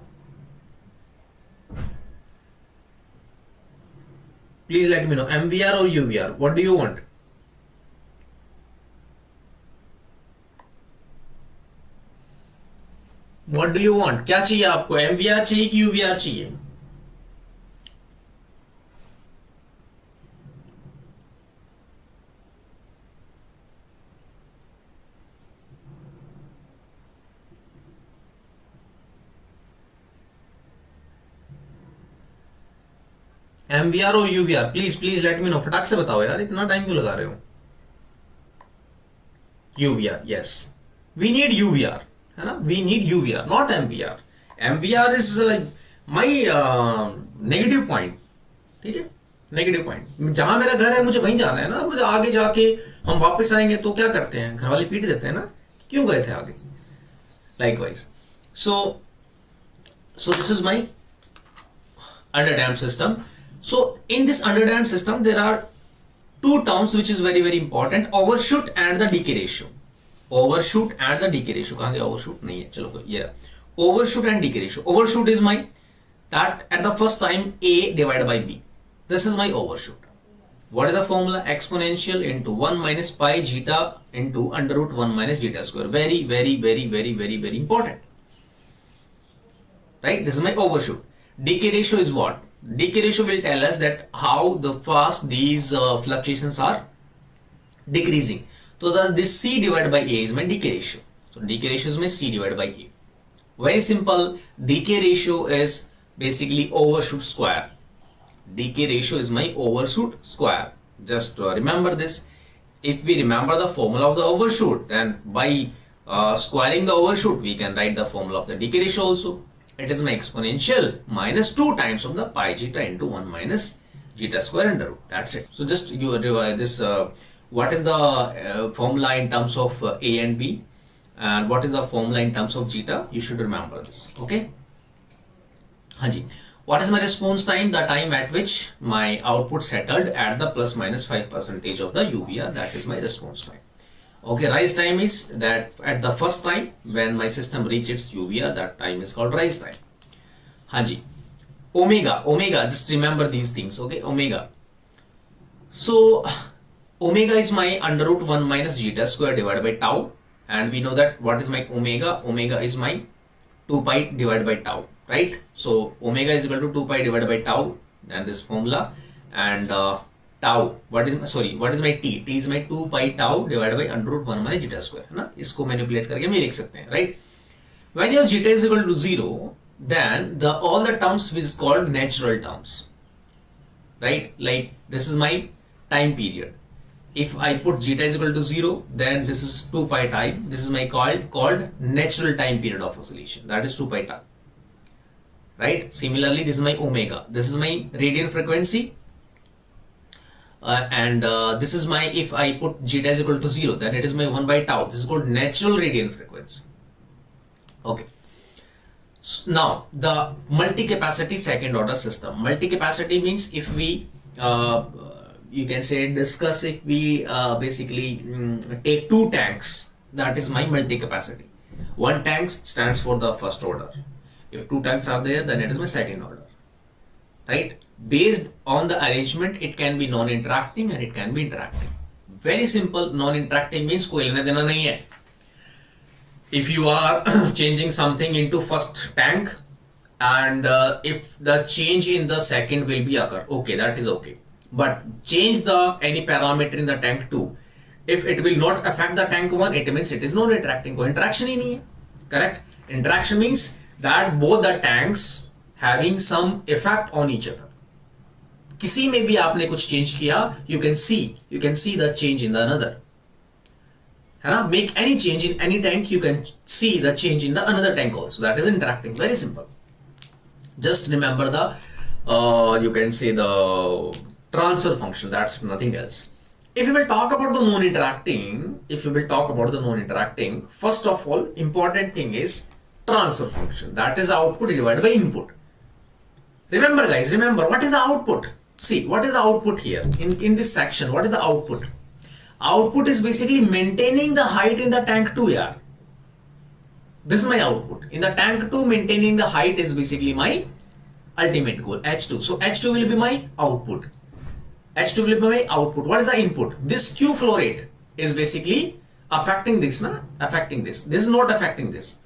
Please let me know. MVR or UVR? What do you want? What do you want? क्या चाहिए आपको? MVR चाहिए कि UVR चाहिए? MVR और UVR? Please let me know. फटाक से बताओ यार, इतना टाइम क्यों लगा रहे हो? UVR, yes. We need UVR, है ना? We need UVR, not MVR. MVR is my negative point. ठीक है? Negative point. जहां मेरा घर है मुझे वहीं जाना है ना. मुझे आगे जाके हम वापस आएंगे तो क्या करते हैं? घर वाले पीट देते हैं ना. क्यों गए थे आगे? Likewise. So this is my underdamped system. So in this underdamped system, there are two terms which is very important: overshoot and the decay ratio. Overshoot and the decay ratio. कहाँ गया overshoot? नहीं है. चलो ये overshoot and decay ratio. Overshoot is my that at the first time A divided by B. This is my overshoot. What is the formula? Exponential into 1 minus pi zeta into under root 1 minus zeta square. Very important. Right? This is my overshoot. Decay ratio is what? Decay ratio will tell us that how the fast these fluctuations are decreasing. So this C divided by A is my decay ratio. So decay ratio is my C divided by A. Very simple. Decay ratio is basically overshoot square. Decay ratio is my overshoot square. Just remember this. If we remember the formula of the overshoot, then by squaring the overshoot, we can write the formula of the decay ratio also. It is my exponential minus 2 times of the pi zeta into 1 minus zeta square under root. That's it. So just you revise this. What is the formula in terms of A and B, and what is the formula in terms of zeta? You should remember this. Okay. Haji. What is my response time? The time at which my output settled at the plus minus 5% of the UVR. That is my response time. Okay, rise time is that at the first time when my system reaches UVR, that time is called rise time. Haji. Omega, just remember these things. Okay, omega. So omega is my under root 1 minus zeta square divided by tau, and we know that what is my omega? Omega is my 2 pi divided by tau, right? So omega is equal to 2 pi divided by tau, and this formula, and tau, what is my t? T is my 2 pi tau divided by under root 1 minus zeta square, है ना? इसको manipulate करके हम लिख सकते हैं, right? When your zeta is equal to 0, then all the terms is called natural terms, right? Like this is my time period. If I put zeta is equal to 0, then this is 2 pi time. This is my called natural time period of oscillation. That is 2 pi time, right? Similarly, this is my omega. This is my radian frequency. And this is my, if I put zeta is equal to 0, then it is my 1 by tau. This is called natural radian frequency. Okay. So now the multi-capacity second order system. Multi-capacity means if we you can say discuss if we basically take 2 tanks, that is my multi-capacity. 1 tank stands for the first order. If 2 tanks are there, then it is my second order, right? Based on the arrangement, it can be non-interacting and it can be interacting. Very simple. Non-interacting means कोई लेना देना नहीं है. If you are changing something into first tank, and if the change in the second will be occur, okay, that is okay. But change any parameter in the tank 2. If it will not affect the tank 1, it means it is non-interacting. कोई interaction ही नहीं है. Correct? Interaction means that both the tanks having some effect on each other. किसी में भी आपने कुछ change किया, you can see the change in the another. है ना? Make any change in any tank, you can see the change in the another tank also. That is interacting. Very simple. Just remember the you can say the transfer function. That's nothing else. If you will talk about the non-interacting, first of all, important thing is transfer function. That is output divided by input. Remember guys, what is the output? See, what is the output here? In this section, what is the output? Output is basically maintaining the height in the tank 2 here. This is my output. In the tank 2, maintaining the height is basically my ultimate goal, H2. So H2 will be my output. H2 will be my output. What is the input? This Q flow rate is basically affecting this, na? Affecting this. This is not affecting this.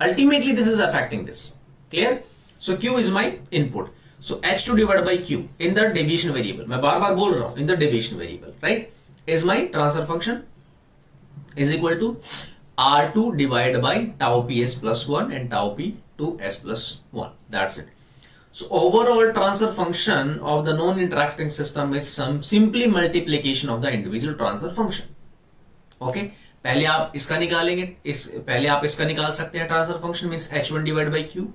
Ultimately, this is affecting this. Clear? So Q is my input. So H2 divided by Q in the deviation variable. मैं बार-बार बोल रहा हूँ, in the deviation variable, right? Is my transfer function is equal to R2 divided by tau PS plus 1 and tau P to S plus 1. That's it. So overall transfer function of the non-interacting system is some simply multiplication of the individual transfer function. Okay. पहले आप इसका निकालेंगे, पहले आप इसका निकाल सकते हैं transfer function means H1 divided by Q,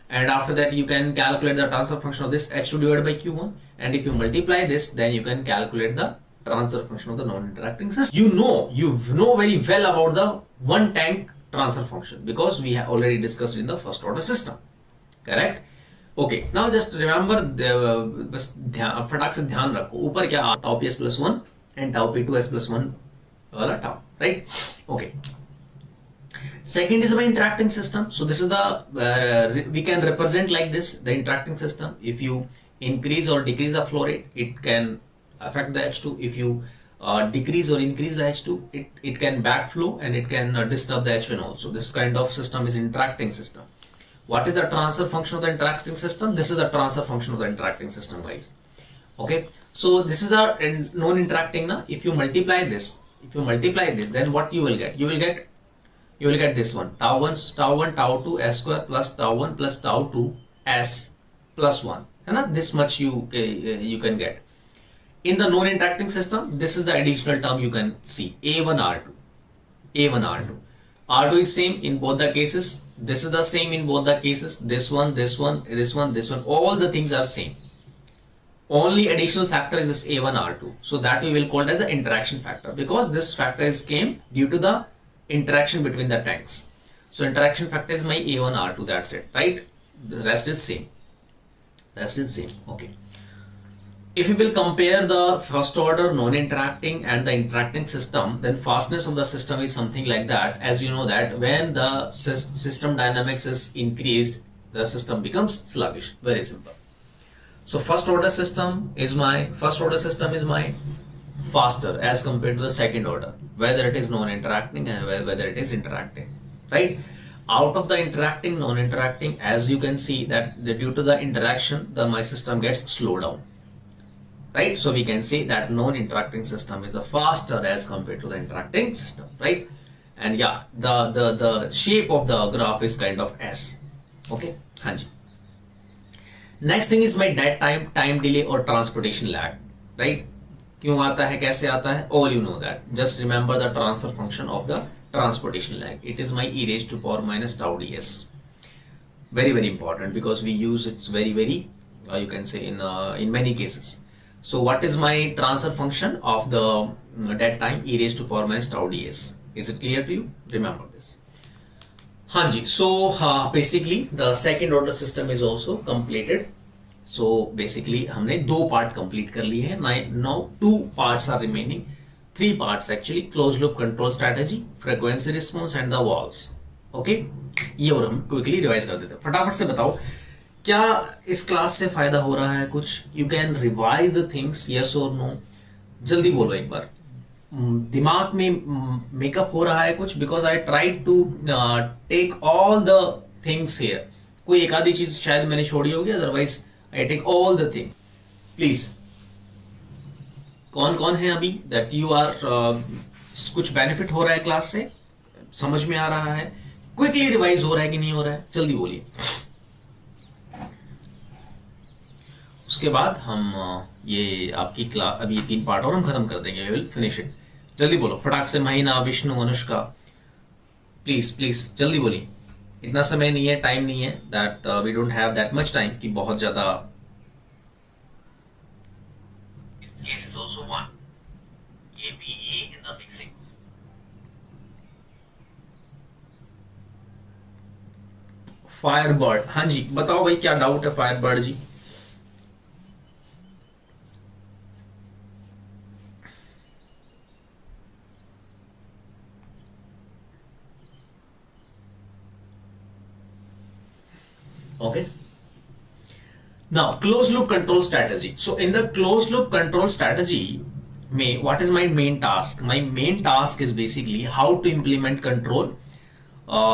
and after that you can calculate the transfer function of this H2 divided by Q1, and if you multiply this, then you can calculate the transfer function of the non-interacting system. You know very well about the one tank transfer function because we have already discussed in the first order system. Correct? Okay. Now just remember, बस फटाक से ध्यान रखो ऊपर क्या tau PS plus 1 and tau P2 S plus 1 वाला tau, right? Okay. Second is my interacting system. So this is the we can represent like this the interacting system. If you increase or decrease the flow rate, it can affect the H2. If you decrease or increase the H2, it can backflow and it can disturb the H1 also. This kind of system is interacting system. What is the transfer function of the interacting system? This is the transfer function of the interacting system, guys. Okay, so this is a non-interacting. Now, if you multiply this, if you multiply this, then what you will get? You will get this one, tau 1 tau 2 s square plus tau 1 plus tau 2 s plus 1, and this much you can get. In the non-interacting system, this is the additional term you can see, a1 r2, a1 r2. R2 is same in both the cases. This is the same in both the cases. This one, this one, this one, this one. All the things are same. Only additional factor is this A1 R2. So that we will call it as the interaction factor, because this factor is came due to the interaction between the tanks. So interaction factor is my A1 R2. That's it, right? The rest is same. Rest is same. Okay. If you will compare the first order non-interacting and the interacting system, then fastness of the system is something like that. As you know that when the system dynamics is increased, the system becomes sluggish. Very simple. So first order system is my faster as compared to the second order, whether it is non-interacting and whether it is interacting, right? Out of the interacting, non-interacting, as you can see that due to the interaction, my system gets slowed down. Right, so we can say that non-interacting system is the faster as compared to the interacting system, right? And yeah, the shape of the graph is kind of S. Okay, Hanji. Next thing is my dead time, time delay or transportation lag, right? क्यों आता है, कैसे आता है? All you know that. Just remember the transfer function of the transportation lag. It is my e raised to power minus tau ds. Very very important, because we use it very you can say in many cases. So what is my transfer function of the dead time? E raised to power minus tau ds. Is it clear to you? Remember this. Hanji. So basically the second order system is also completed. So basically हमने दो part complete कर लिए हैं. Now two parts are remaining. Three parts actually. Closed loop control strategy, frequency response and the valves. Okay. ये और हम quickly revise कर देते हैं. फटाफट से बताओ क्या इस क्लास से फायदा हो रहा है कुछ? You can revise the things, yes और नो. जल्दी बोलो एक बार. दिमाग में मेकअप हो रहा है कुछ? Because I try to take all the things here. कोई एक आधी चीज शायद मैंने छोड़ी होगी, otherwise I take all the thing. Please कौन कौन है अभी दैट यू आर कुछ बेनिफिट हो रहा है क्लास से, समझ में आ रहा है, क्विकली रिवाइज हो रहा है कि नहीं हो रहा है? जल्दी बोलिए. उसके बाद हम ये आपकी क्लास अभी 3 पार्ट और हम खत्म कर देंगे. We will finish it. जल्दी बोलो फटाक से. महीना, विष्णु, अनुष्का, प्लीज प्लीज जल्दी बोलिए. इतना समय नहीं है, टाइम नहीं है, that we don't have that much time कि बहुत ज्यादा. This is also one. APE in the mixing. Firebird. हाँ जी बताओ भाई क्या डाउट है Firebird ji? Okay. Now closed loop control strategy. So in the closed loop control strategy, what is my main task? My main task is basically how to implement control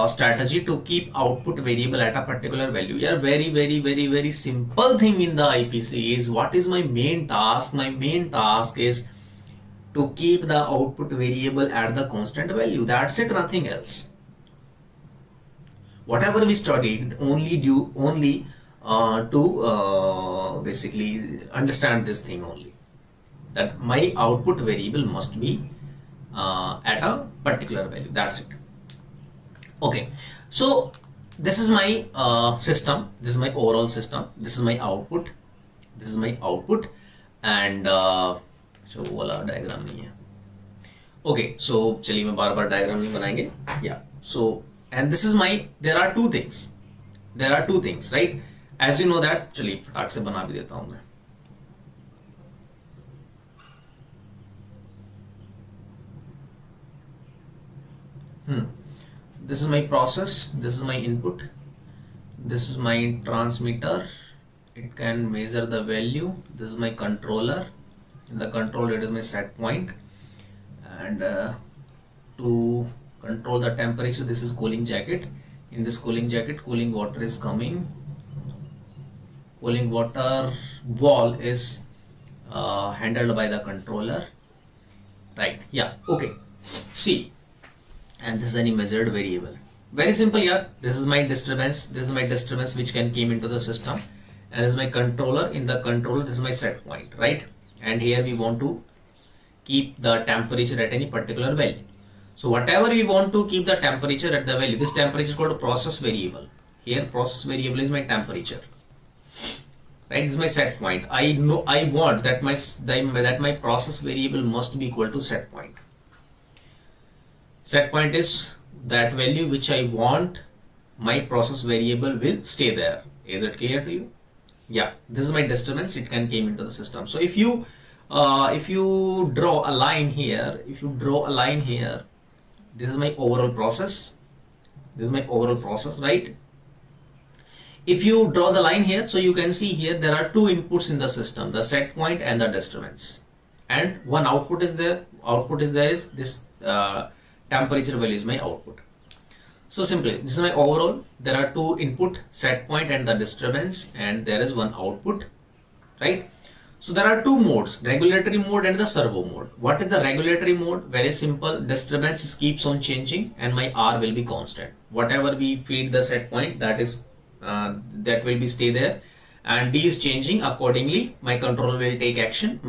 strategy to keep output variable at a particular value. Yeah, very simple thing in the IPC is what is my main task? My main task is to keep the output variable at the constant value. That's it, nothing else. Whatever we studied only to basically understand this thing only, that my output variable must be at a particular value. That's it. Okay, so this is my system. This is my overall system. This is my output. This is my output, and so वाला diagram नहीं है. Okay, so चलिए मैं बार-बार diagram नहीं बनाएंगे. Yeah, so and this is my, there are two things, right? As you know that, चलिए फटाक से बना भी देता हूं मैं. This is my process, this is my input, this is my transmitter, it can measure the value. This is my controller. In the controller it is my set point, and to control the temperature, this is cooling jacket. In this cooling jacket, cooling water is coming. Cooling water valve is handled by the controller, right? Yeah, okay. See, and this is any measured variable. Very simple here. This is my disturbance. This is my disturbance which can came into the system, and this is my controller. In the controller, this is my set point, right? And here we want to keep the temperature at any particular value. So whatever we want to keep the temperature at the value, this temperature is called a process variable. Here process variable is my temperature, right? This is my set point. I know I want that my process variable must be equal to set point. Set point is that value which I want my process variable will stay there. Is it clear to you? Yeah, this is my disturbance. It can came into the system. So if you draw a line here, this is my overall process. This is my overall process, right? If you draw the line here, so you can see here there are two inputs in the system, the set point and the disturbance, and one output is there. Is this temperature value is my output. So simply, this is my overall. There are two input, set point and the disturbance, and there is one output, right? So there are two modes, regulatory mode and the servo mode. What is the regulatory mode? Very simple. Disturbance keeps on changing and my R will be constant. Whatever we feed the set point, that will be stay there, and D is changing accordingly. My controller will take action.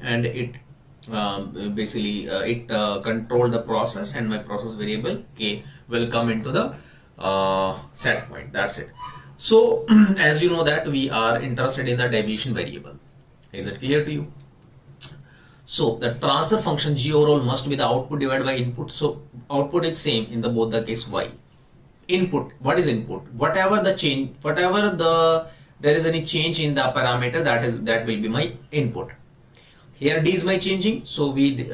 And it control the process, and my process variable K will come into the set point. That's it. So as you know that we are interested in the deviation variable. Is it clear to you? So the transfer function G overall must be the output divided by input. So output is same in the both the case Y. Input, what is input? Whatever there is any change in the parameter, that will be my input. Here D is my changing, so we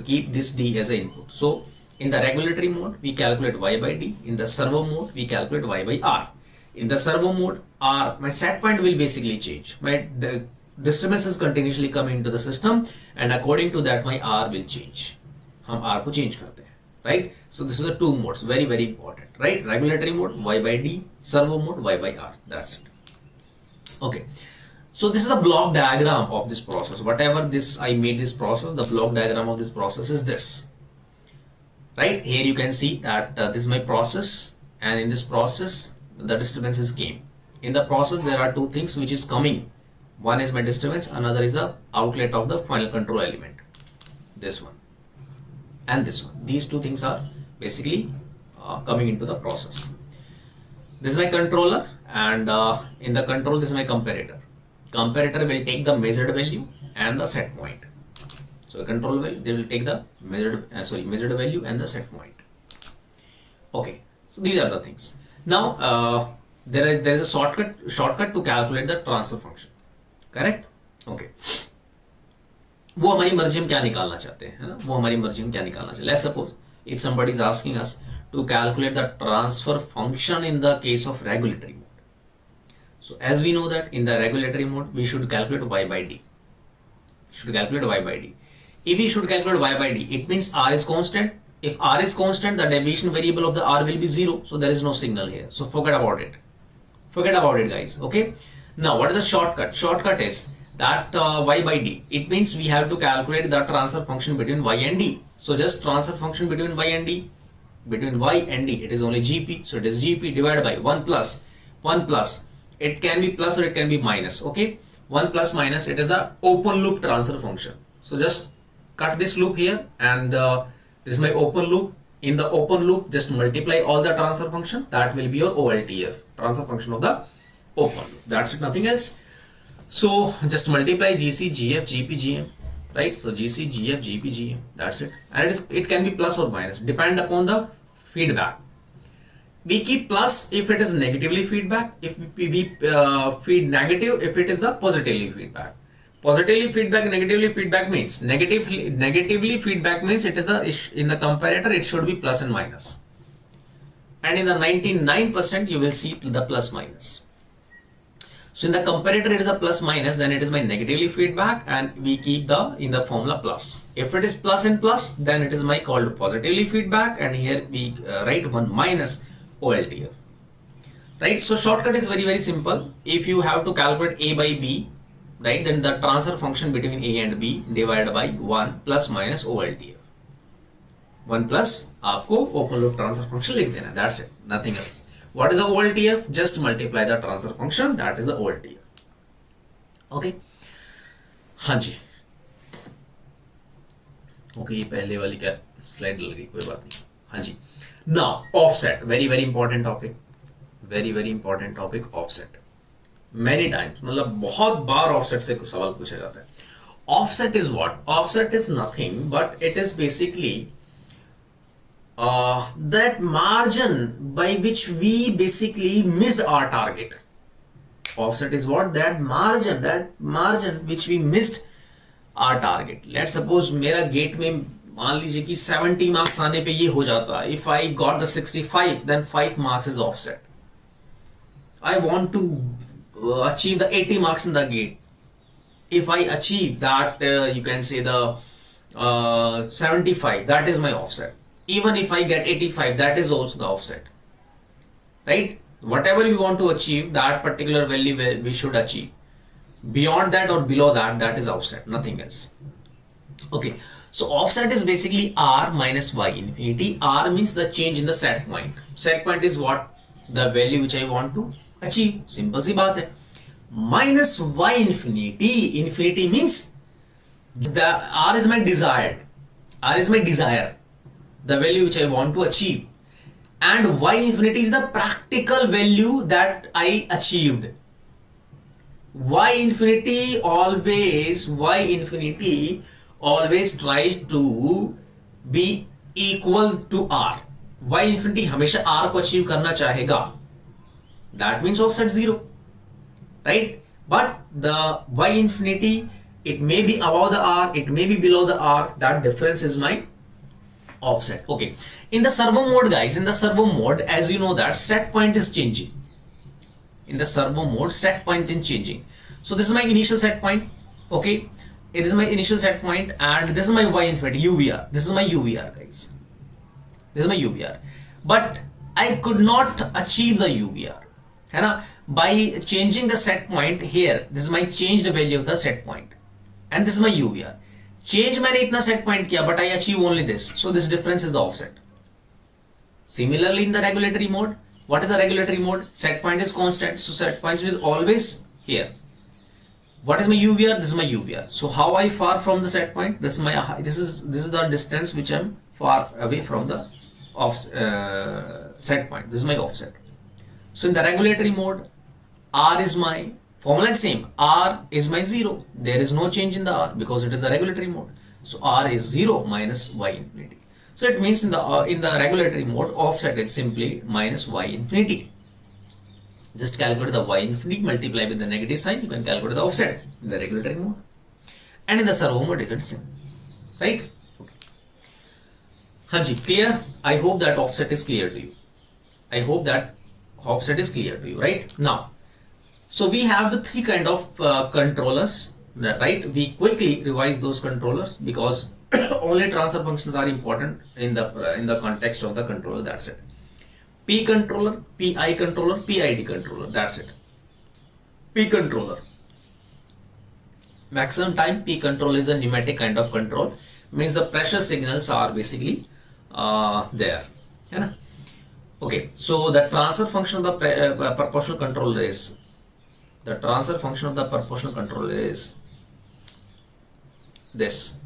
keep this D as an input. So in the regulatory mode, we calculate Y by D. In the servo mode, we calculate Y by R. In the servo mode, R, my set point will basically change. The disturbance is continuously coming into the system, and according to that, my R will change. हम R को change करते हैं, right? So this is the two modes, very very important, right? Regulatory mode Y by D, servo mode Y by R. That's it. Okay. So this is the block diagram of this process. Whatever I made this process, the block diagram of this process is this. Right, here you can see that this is my process, and in this process the disturbances came. In the process there are two things which is coming. One is my disturbance, another is the outlet of the final control element. This one and this one. These two things are basically coming into the process. This is my controller, and in the control this is my comparator. Comparator will take the measured value and the set point. So control value, they will take the measured value and the set point. Okay, so these are the things. Now there is a shortcut to calculate the transfer function. Correct? Okay. वो हमारी मर्जी हम क्या निकालना चाहते हैं, है ना? वो हमारी मर्जी हम क्या निकालना चाहते हैं. Let's suppose if somebody is asking us to calculate the transfer function in the case of regulatory mode. So as we know that in the regulatory mode we should calculate Y by D. If we should calculate Y by D, it means R is constant. If R is constant, the deviation variable of the R will be 0. So there is no signal here. So forget about it. Guys. Okay. Now what is the shortcut? Shortcut is that Y by D. It means we have to calculate the transfer function between Y and D. So just transfer function between Y and D. It is only GP. So it is GP divided by 1 plus. It can be plus or it can be minus. Okay. 1 plus minus, it is the open loop transfer function. So just cut this loop here, and this is my open loop. In the open loop, just multiply all the transfer function. That will be your OLTF, transfer function of the open loop. That's it, nothing else. So just multiply GC, GF, GP, GM, right? So GC, GF, GP, GM. That's it. And it can be plus or minus, depend upon the feedback. We keep plus if it is negatively feedback, if we feed negative if it is the positively feedback. Positively feedback, negatively feedback means negatively feedback means it is in the comparator it should be plus and minus. And in the 99% you will see the plus minus. So in the comparator it is a plus minus, then it is my negatively feedback, and we keep in the formula plus. If it is plus and plus, then it is my called positively feedback, and here we write 1 minus OLTF. Right? So shortcut is very very simple. If you have to calculate A by B, right? Then the transfer function between A and B divided by 1 plus minus OLTF. 1 plus आपको open loop transfer function लिख देना, that's it, nothing else. What is the OLTF? Just multiply the transfer function, that is the OLTF. Okay? हाँ जी. Okay, ये पहले वाली क्या slide लग गई, कोई बात नहीं. हाँ जी. Now offset, very very important topic. Very very important topic, offset. Many times, मतलब बहुत बार offset से कुछ सवाल पूछा जाता है. Offset is what? Offset is nothing but it is basically that margin by which we basically missed our target. Offset is what? That margin which we missed our target. Let's suppose मेरा gate में मान लीजिए कि 70 marks आने पे ये हो जाता. If I got the 65, then 5 marks is offset. I want to achieve the 80 marks in the gate. If I achieve that, you can say the 75, that is my offset. Even if I get 85, that is also the offset, right? Whatever we want to achieve, that particular value we should achieve. Beyond that or below that, that is offset, nothing else. Okay, so offset is basically R minus Y infinity. R means the change in the set point. Set point is what? The value which I want to achieve. Simple सी बात है. Minus Y infinity. Infinity means the R is my desired. R is my desire. The value which I want to achieve. And Y infinity is the practical value that I achieved. Y infinity always tries to be equal to R. Y infinity हमेशा R को achieve करना चाहेगा. That means offset 0, right? But the Y infinity, it may be above the R, it may be below the R. That difference is my offset. Okay. In the servo mode, guys, in the servo mode, as you know that set point is changing. In the servo mode, set point is changing. So this is my initial set point. Okay. It is my initial set point, and this is my Y infinity, UVR. This is my UVR, guys. This is my UVR. But I could not achieve the UVR. है ना? By changing the set point here, this is my changed value of the set point, and this is my UVR. Change मैंने इतना set point किया, but I achieve only this. So this difference is the offset. Similarly, in the regulatory mode, what is the regulatory mode? Set point is constant, so set point is always here. What is my UVR? This is my UVR. So how I far from the set point? This is my this is the distance which I'm far away from the set point. This is my offset. So in the regulatory mode, R is my formula is same. R is my 0. There is no change in the R because it is the regulatory mode. So R is 0 minus Y infinity. So it means in the regulatory mode, offset is simply minus Y infinity. Just calculate the Y infinity, multiply with the negative sign, you can calculate the offset in the regulatory mode. And in the servo mode, is it same? Right? Okay. Hanji, clear? I hope that offset is clear to you. I hope that offset is clear to you, right? Now, so we have the three kind of controllers, right? We quickly revise those controllers because only transfer functions are important in the context of the controller. That's it. P controller, PI controller, PID controller. That's it. P controller. Maximum time P control is a pneumatic kind of control. Means the pressure signals are basically there. Yeah? Okay. So the transfer function of the proportional controller is this.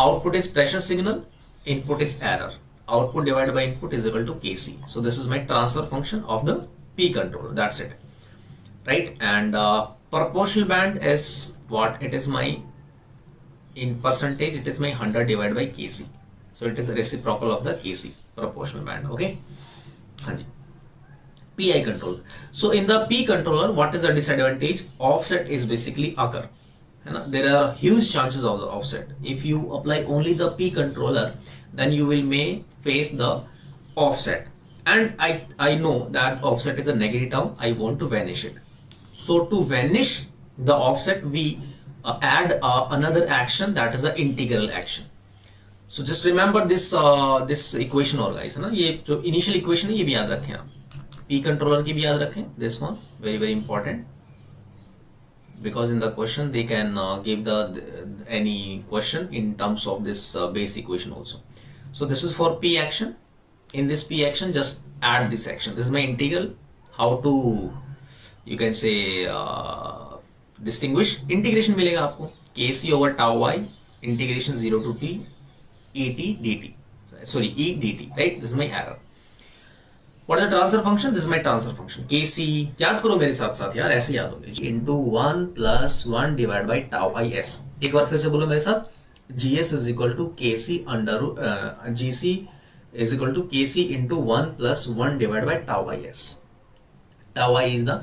Output is pressure signal, input is error. Output divided by input is equal to Kc. So this is my transfer function of the P controller. That's it, right? And proportional band is what? It is my, in percentage, it is my 100 divided by Kc. So it is the reciprocal of the Kc, proportional band. Okay. PI controller. So in the P controller, what is the disadvantage? Offset is basically occur. There are huge chances of the offset. If you apply only the P controller, then you may face the offset. And I know that offset is a negative term. I want to vanish it. So to vanish the offset, we add another action, that is the integral action. So just remember this this equation और guys है ना, ये जो initial equation है ये भी याद रखें आप. P controller की भी याद रखें. This one very very important. because in the question they can give the any question in terms of this base equation also. So this is for P action. In this P action, just add this action. This is my integral. How to, you can say, distinguish. Integration मिलेगा आपको kc over tau y integration 0 to t et dt. Sorry, e dt. Right? This is my error. What is the transfer function? This is my transfer function. Kc, याद करो मेरे साथ साथ यार, ऐसे याद होंगे, into 1 plus 1 divided by tau is. एक बार फिर से बोलो मेरे साथ. Gs is equal to Kc under Gc is equal to Kc into 1 plus 1 divided by tau is. Tau I is the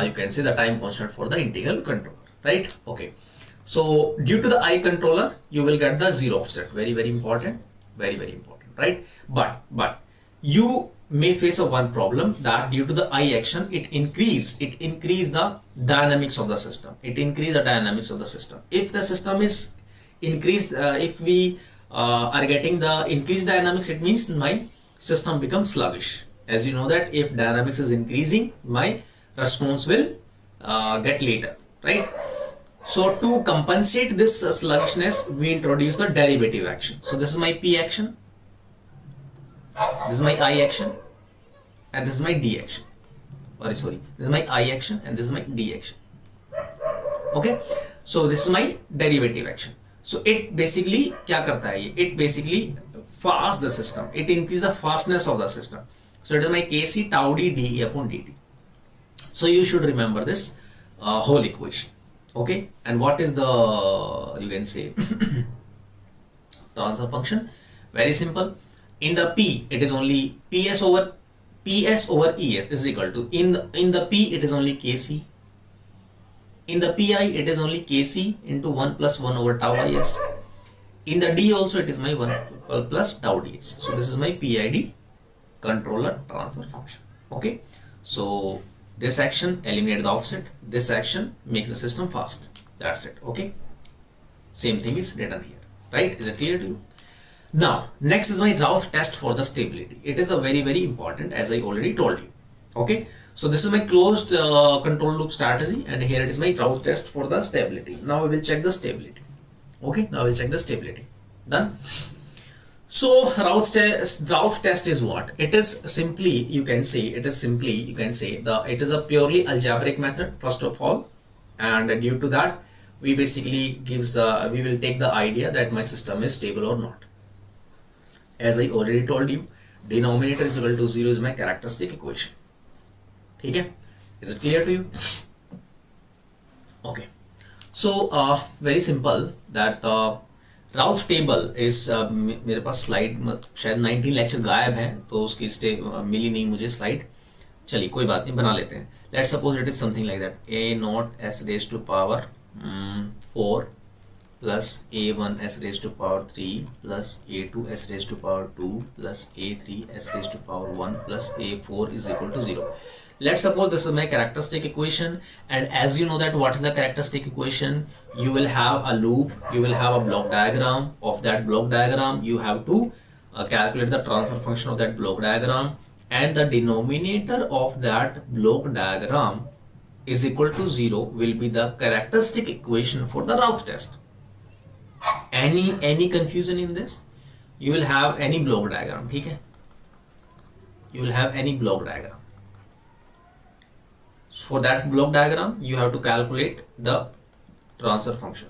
you can say the time constant for the integral controller, right? Okay. So due to the I controller, you will get the zero offset. Very important, very important, right? But you may face a one problem, that due to the I action, it increase the dynamics of the system. It increase the dynamics of the system. If the system is increased, if we are getting the increased dynamics, it means my system becomes sluggish. As you know that if dynamics is increasing, my response will get later, right? So to compensate this sluggishness, we introduce the derivative action. So this is my P action, this is my I action, and this is my D action. Sorry, this is my I action and this is my D action. Okay, so this is my derivative action. So it basically क्या करता है ये? It basically fast the system. It increases the fastness of the system. So it is my Kc tau d dE upon dt. So you should remember this whole equation. Okay, and what is the, you can say, transfer function? Very simple. In the P, it is only PS over ES is equal to, in the P it is only Kc. In the Pi, it is only Kc into 1 plus 1 over tau is. In the D also, it is my 1 plus tau ds. So this is my PID controller transfer function. Okay, so this action eliminates the offset. This action makes the system fast. That's it. Okay, same thing is written here, right? Is it clear to you? Now next is my Routh test for the stability. It is a very important, as I already told you. Okay, so this is my closed control loop strategy, and here it is my Routh test for the stability. Now we will check the stability. Okay, now we'll check the stability. Done. So Routh test is what? It is simply, you can say, it is a purely algebraic method first of all, and due to that we basically we will take the idea that my system is stable or not. As I already told you, denominator is equal to 0 is my characteristic equation. Okay, is it clear to you? Okay, so very simple that Routh table is मेरे पास slide शायद 19 lecture गायब है, तो उसकी मिली नहीं मुझे slide. चलिए कोई बात नहीं, बना लेते हैं. Let's suppose it is something like that. a not s raise to power 4 plus a1 s raised to power 3 plus a2 s raised to power 2 plus a3 s raised to power 1 plus a4 is equal to 0. Let's suppose this is my characteristic equation, and as you know that what is the characteristic equation, you will have a loop, you will have a block diagram. Of that block diagram, you have to calculate the transfer function of that block diagram, and the denominator of that block diagram is equal to 0 will be the characteristic equation for the Routh test. Any confusion in this? You will have any block diagram, ठीक है? You will have any block diagram. For that block diagram, you have to calculate the transfer function.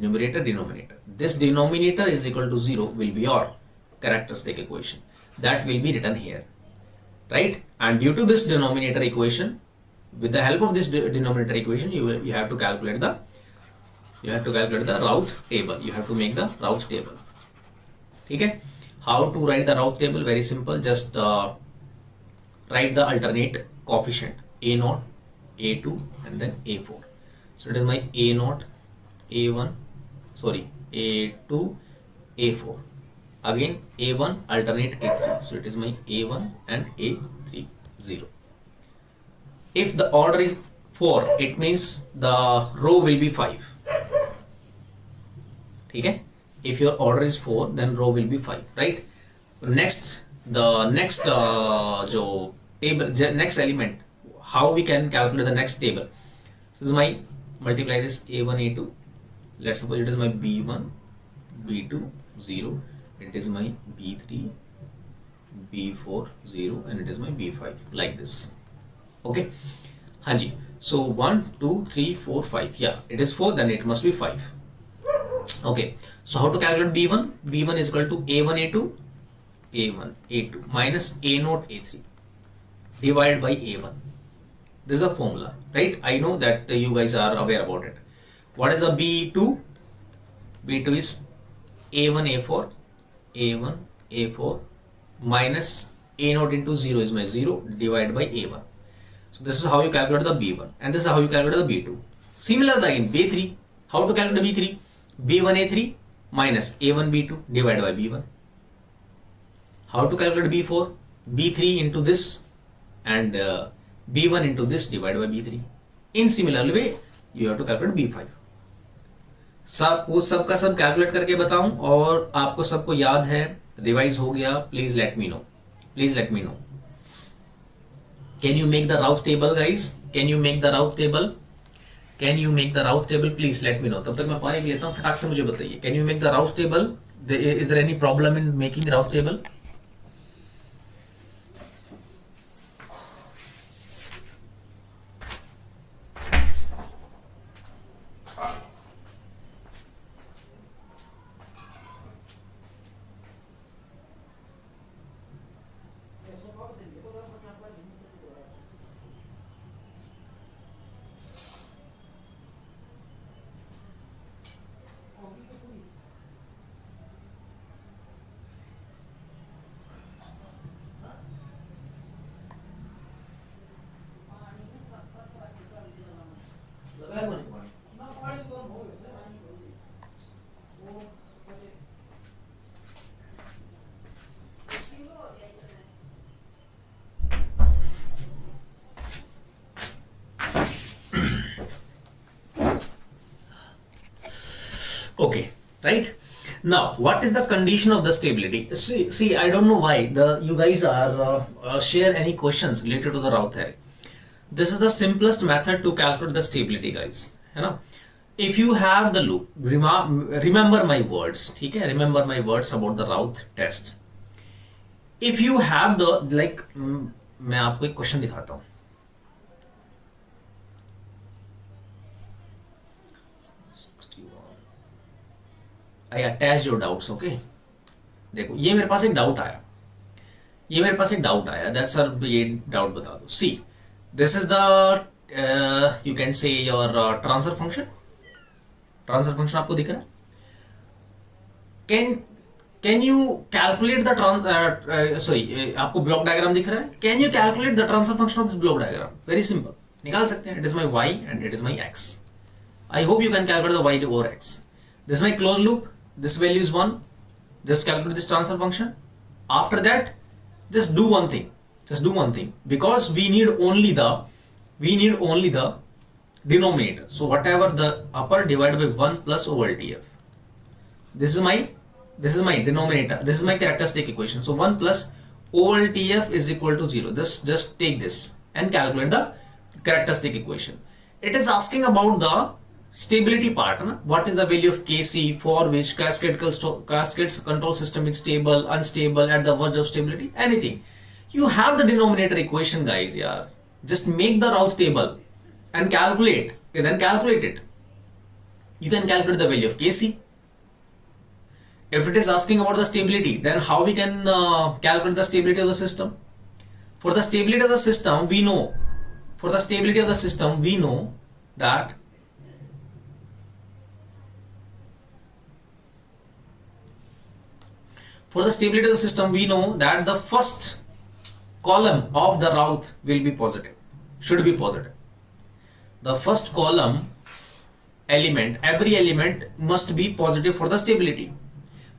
Numerator, denominator. This denominator is equal to 0 will be your characteristic equation. That will be written here, right? And due to this denominator equation, with the help of this denominator equation, you have to calculate the Routh table. You have to make the Routh table. Okay? How to write the Routh table? Very simple. Just write the alternate coefficient a0, a2, and then a4. So it is my a0, a1, sorry, a2, a4. Again a1 alternate a3. So it is my a1 and a3, 0. If the order is 4, it means the row will be 5. Okay? If your order is 4, then row will be 5, right? Next, the next table, next element, how we can calculate the next table? So this is my, multiply this a1 a2. Let's suppose it is my b1 b2 0, it is my b3 b4 0, and it is my b5, like this. Okay, Hanji. So 1 2 3 4 5, yeah, it is 4, then it must be 5. Okay, so how to calculate b1? b1 is equal to a1 a2 minus a0 a3 divided by a1. This is a formula, right? I know that you guys are aware about it. What is the b2? b2 is a1 a4 minus a0 into 0 is my 0 divided by a1. So this is how you calculate the b1, and this is how you calculate the b2. Similar again, b3. How to calculate b3? b1 a3 minus a1 b2 divided by b1. How to calculate b4? b3 into this and b1 into this divided by b3. In similar way, you have to calculate b5. सबका सब calculate करके बताऊं और आपको सबको याद है, revise हो गया? Please let me know, please let me know. Can you make the Routh table guys? Can you make the Routh table? Can you make the Routh table? Please let me know. तब तक मैं पानी भी लेता हूं, फटाक से मुझे बताइए. Can you make the Routh table? Is there any problem in making Routh table? Okay, right? Now, what is the condition of the stability? See, I don't know why you guys are share any questions related to the Raoult theory. This is the simplest method to calculate the stability, guys. You know, if you have the loop, remember my words. Okay, remember my words about the Raoult test. If you have the like, मैं आपको एक question दिखाता हूँ. I attach your doubts, okay? देखो, ये मेरे पास एक doubt आया. That's sir, ये डाउट बता दो. See, this is the you can say your transfer function. Transfer function आपको दिख रहा है? Can you calculate the आपको block diagram दिख रहा है? Can you calculate the transfer function of this block diagram? Very simple. निकाल सकते हैं. It is my y and it is my x. I hope you can calculate the y over x. This is my closed loop. This value is 1. Just calculate this transfer function. After that, just do one thing. Because we need only the denominator. So whatever the upper divided by 1 plus OLTF. This is my denominator. This is my characteristic equation. So 1 plus OLTF is equal to 0. Just take this and calculate the characteristic equation. It is asking about the stability part. What is the value of Kc for which cascade control system is stable, unstable, at the verge of stability? Anything. You have the denominator equation, guys. Yeah. Just make the Raoult table and calculate. Okay, then calculate it. You can calculate the value of Kc. If it is asking about the stability, then how we can calculate the stability of the system? For the stability of the system, we know. That the first column of the Raoult will be positive, should be positive. The first column element, every element must be positive for the stability.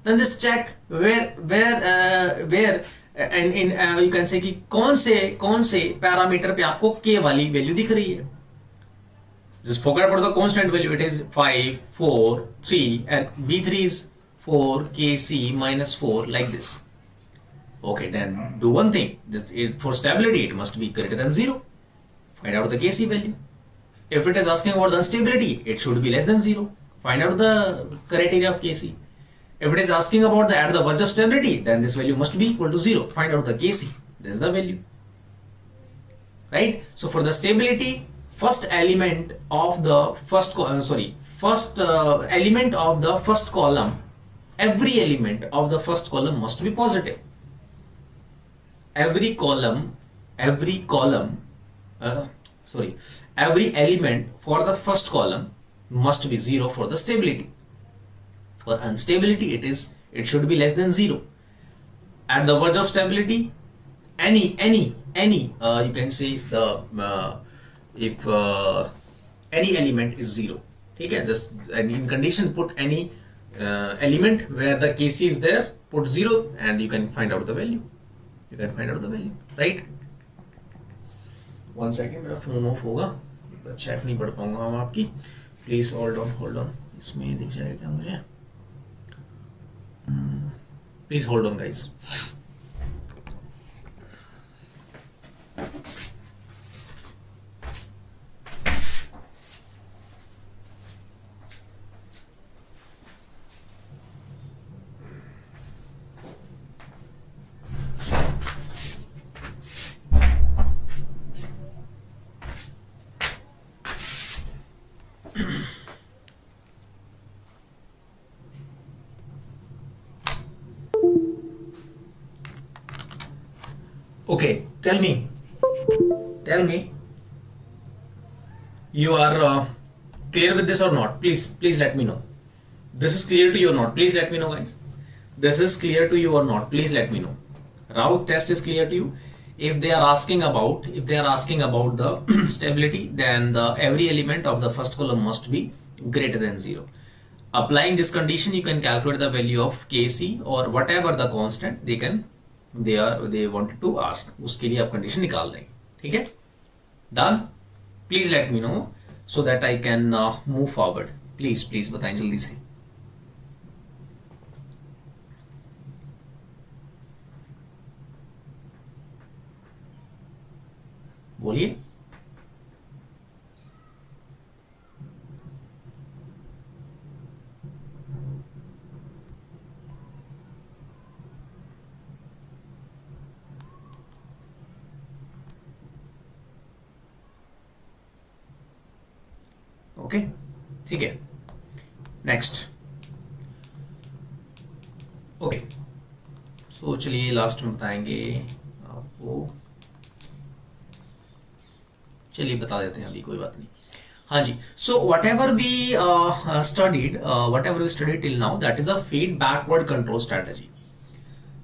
Then just check where and in you can say कि कौन से parameter पे आपको k वाली value दिख रही है. Just forget about the constant value. It is 5, 4, 3 and B3 is 4 Kc minus 4, like this. Okay, then do one thing. Just for stability, it must be greater than 0. Find out the Kc value. If it is asking about the instability, it should be less than 0. Find out the criteria of Kc. If it is asking about the at the verge of stability, then this value must be equal to 0. Find out the Kc. This is the value. Right? So for the stability, first element of the first element of the first column, every element of the first column must be positive. Every element for the first column must be 0 for the stability. For instability, it should be less than 0. At the verge of stability, any you can say the if any element is 0. Okay, just in condition put any element where the Kc is there, put 0 and you can find out the value. Right? 1 second, मेरा phone of होगा, check नहीं पढ़ पाऊंगा हम आपकी. Please hold on. इसमें दिख जाएगा क्या मुझे? Please hold on guys. Okay, tell me, you are clear with this or not? Please let me know. This is clear to you or not? Please let me know, guys. This is clear to you or not? Please let me know. Raut test is clear to you. If they are asking about the stability, then every element of the first column must be greater than 0. Applying this condition, you can calculate the value of Kc or whatever the constant they wanted to ask. उसके लिए आप condition निकाल देंगे. ठीक है? Done? Please let me know so that I can move forward. Please बताएं जल्दी से. बोलिए. ओके, ठीक है. नेक्स्ट. ओके, सो चलिए लास्ट में बताएंगे आपको. चलिए बता देते हैं, अभी कोई बात नहीं. हाँ जी. सो whatever we studied till now, that is a feed backward control strategy.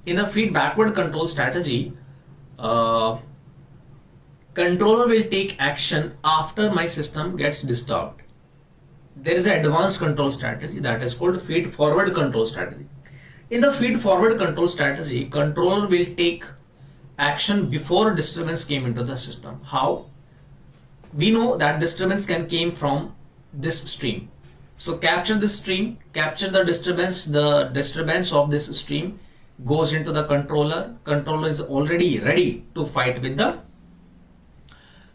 In the feed backward control strategy, controller will take action after my system gets disturbed. There is an advanced control strategy that is called feed forward control strategy. In the feed forward control strategy, controller will take action before disturbance came into the system. How? We know that disturbance came from this stream. So capture this stream, capture the disturbance of this stream goes into the controller. Controller is already ready to fight with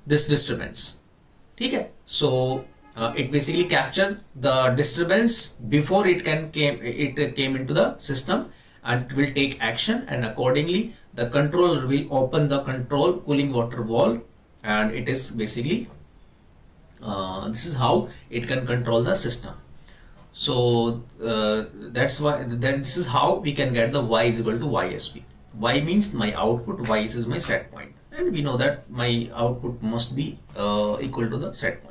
this disturbance. Okay? So it basically captured the disturbance before it came into the system, and it will take action, and accordingly the controller will open the control cooling water valve, and it is basically this is how it can control the system. So that's why this is how we can get the y is equal to ysp. Y means my output, y is my set point, and we know that my output must be equal to the set point.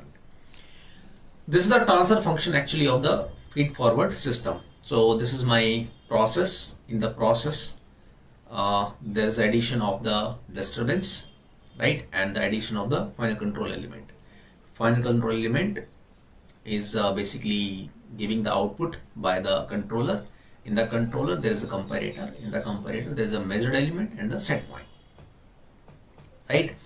This is the transfer function actually of the feed forward system. So this is my process. In the process there is addition of the disturbance, right, and the addition of the final control element. Final control element is basically giving the output by the controller. In the controller there is a comparator. In the comparator there is a measured element and the set point, right?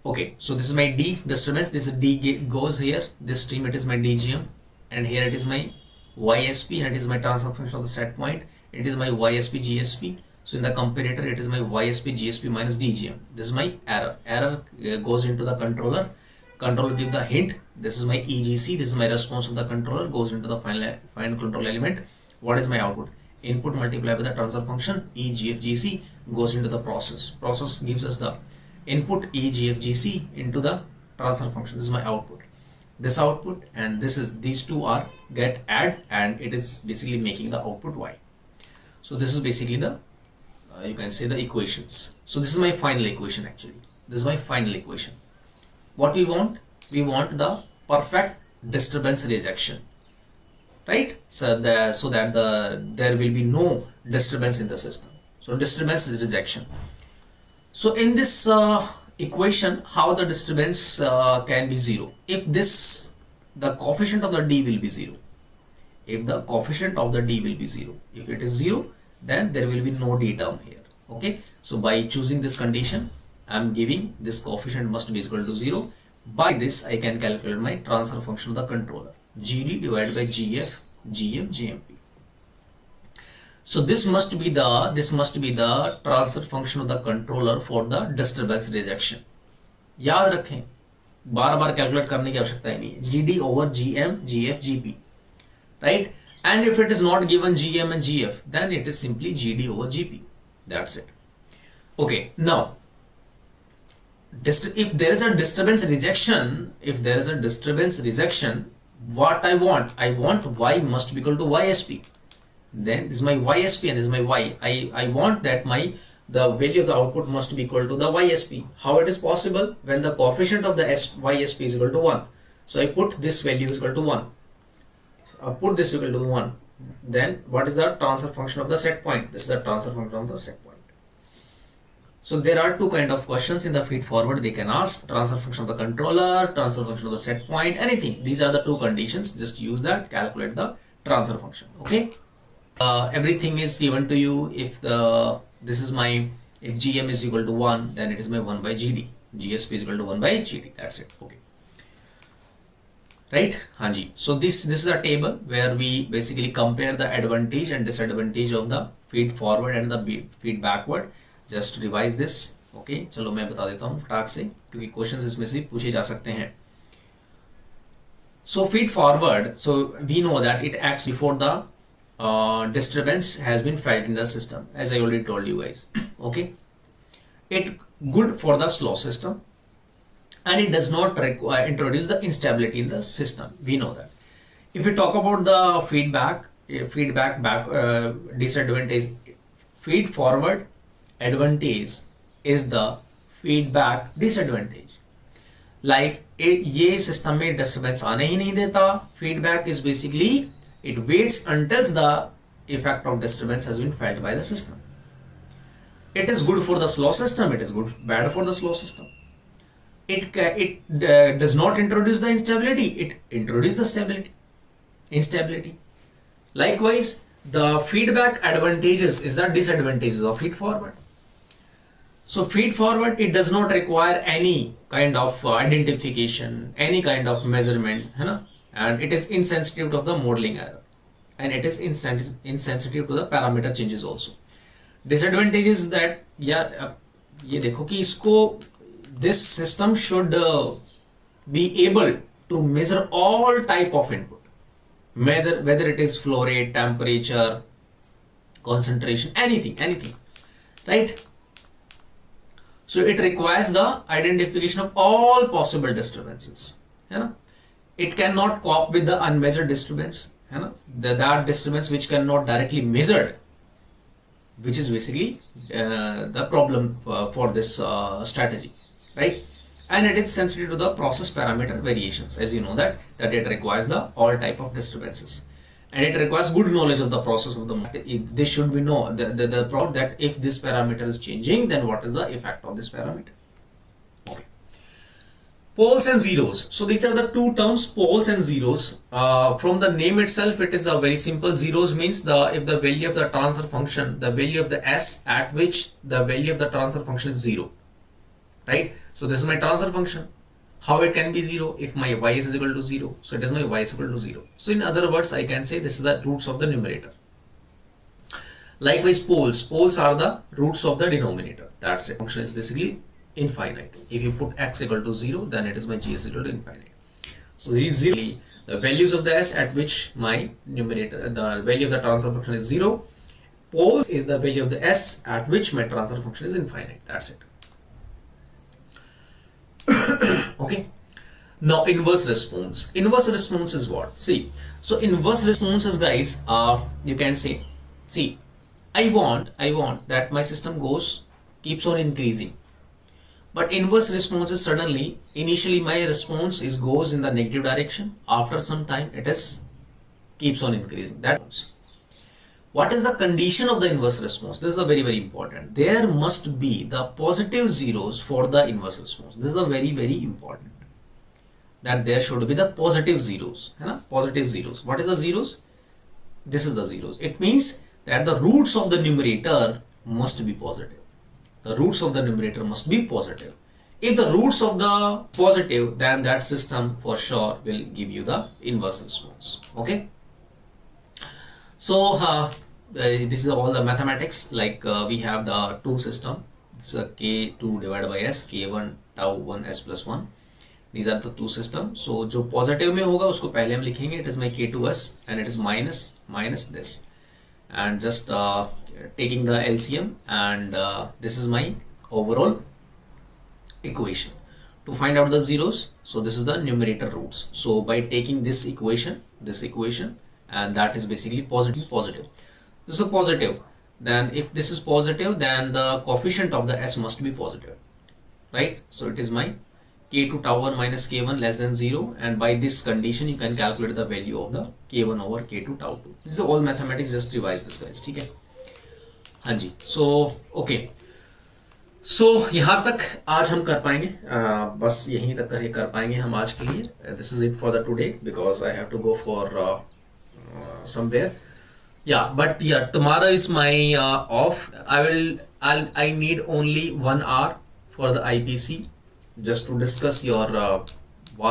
Okay, so this is my D disturbance. This is D goes here. This stream, it is my DGM, and here it is my YSP, and it is my transfer function of the set point. It is my YSP GSP. So in the comparator, it is my YSP GSP minus DGM. This is my error. Error goes into the controller. Controller give the hint This is my EGC, this is my response of the controller, goes into the final control element. What is my output? Input multiplied by the transfer function EGFGC goes into the process. Process gives us the input EGFGC into the transfer function. This is my output. This output and this is, these two are get add, and it is basically making the output Y. So this is basically the you can say the equations. So this is my final equation actually. This is my final equation. What we want? We want the perfect disturbance rejection, right? So that there will be no disturbance in the system. So disturbance rejection. So in this equation, how the disturbance can be zero? If the coefficient of the D will be zero. If the coefficient of the D will be zero. If it is zero, then there will be no D term here. Okay. So by choosing this condition, I am giving this coefficient must be equal to 0. By this, I can calculate my transfer function of the controller. GD divided by GF, GM, GMP. So this must be the transfer function of the controller for the disturbance rejection. याद रखें, बार-बार calculate करने की आवश्यकता ही नहीं है. GD over GM, GF, GP, right? And if it is not given GM and GF, then it is simply GD over GP. That's it. Okay. Now, if there is a disturbance rejection, what I want Y must be equal to YSP. Then this is my YSP and this is my Y. I want that the value of the output must be equal to the YSP. How it is possible? When the coefficient of the YSP is equal to 1. So I put this value is equal to 1. I put this equal to 1. Then what is the transfer function of the set point? This is the transfer function of the set point. So there are two kind of questions in the feed forward they can ask: transfer function of the controller, transfer function of the set point, anything. These are the two conditions. Just use that, calculate the transfer function. Okay. Everything is given to you. If if GM is equal to 1, then it is my 1 by GD. GSP is equal to 1 by GD. That's it. Okay. Right? Hanji. So this is a table where we basically compare the advantage and disadvantage of the feed forward and the feed backward. Just revise this. Okay. चलो मैं बता देता हूँ फटाक से, क्योंकि questions इसमें से पूछे जा सकते हैं. So feed forward. So we know that it acts before the disturbance has been felt in the system, as I already told you guys. Okay. It good for the slow system, and it does not introduce the instability in the system. We know that. If we talk about the feedback disadvantage, feed forward advantage is the feedback disadvantage. Like ये system में disturbance आने ही नहीं देता. Feedback is basically it waits until the effect of disturbance has been felt by the system. It is good for the slow system. It is bad for the slow system. It does not introduce the instability. It introduces the instability. Likewise, the feedback advantages is the disadvantages of feed forward. So feed forward, it does not require any kind of identification, any kind of measurement, and it is insensitive to the modeling error, and it is insensitive to the parameter changes also. Disadvantage is that ये देखो कि इसको this system should be able to measure all type of input, whether it is flow rate, temperature, concentration, anything, right? So it requires the identification of all possible disturbances. It cannot cope with the unmeasured disturbance. That disturbance which cannot directly measured, which is basically the problem for this strategy, right? And it is sensitive to the process parameter variations, as you know that it requires the all type of disturbances, and it requires good knowledge of the process of the. This should be know the problem that if this parameter is changing, then what is the effect of this parameter. Okay. Poles and zeros. So these are the two terms, poles and zeros. From the name itself, it is a very simple. Zeros means if the value of the transfer function, the value of the s at which the value of the transfer function is 0, right? So this is my transfer function. How it can be 0? If my y is equal to 0, so it is my y is equal to 0. So in other words, I can say this is the roots of the numerator. Likewise, poles are the roots of the denominator. That's it. Function is basically infinite. If you put x equal to 0, then it is my g is equal to infinite. So these 0, the values of the s at which my numerator, the value of the transfer function is 0. Poles is the value of the s at which my transfer function is infinite. That's it. Okay. Now inverse response. Inverse response is what? See, so inverse response is, guys, you can say, see, I want that my system keeps on increasing. But inverse response is suddenly, initially my response goes in the negative direction. After some time, it keeps on increasing. What is the condition of the inverse response? This is a very, very important. There must be the positive zeros for the inverse response. This is a very, very important. That there should be the positive zeros. Positive zeros. What is the zeros? This is the zeros. It means that the roots of the numerator must be positive. The roots of the numerator must be positive. If the roots of the positive, then that system for sure will give you the inverse response. Okay. So this is all the mathematics. Like we have the two system. It's a k2 divided by s, k1 tau 1 s plus 1. These are the two systems. So जो positive में होगा उसको पहले हम लिखेंगे. It is my k2s and it is minus this, and just taking the LCM, and this is my overall equation. To find out the zeros, so this is the numerator roots. So by taking this equation, and that is basically positive. This is a positive. Then if this is positive, then the coefficient of the s must be positive, right? So it is my k2 tau 1 minus k1 less than 0, and by this condition you can calculate the value of the k1 over k2 tau 2. This is all mathematics. Just revise this, guys. ठीक है? हाँ जी. So okay. So यहाँ तक आज हम कर पाएंगे. बस यहीं तक कर पाएंगे हम आज के लिए. This is it for the today because I have to go for somewhere. Yeah, but yeah, tomorrow is my off. I need only 1 hour for the IPC. Just to discuss your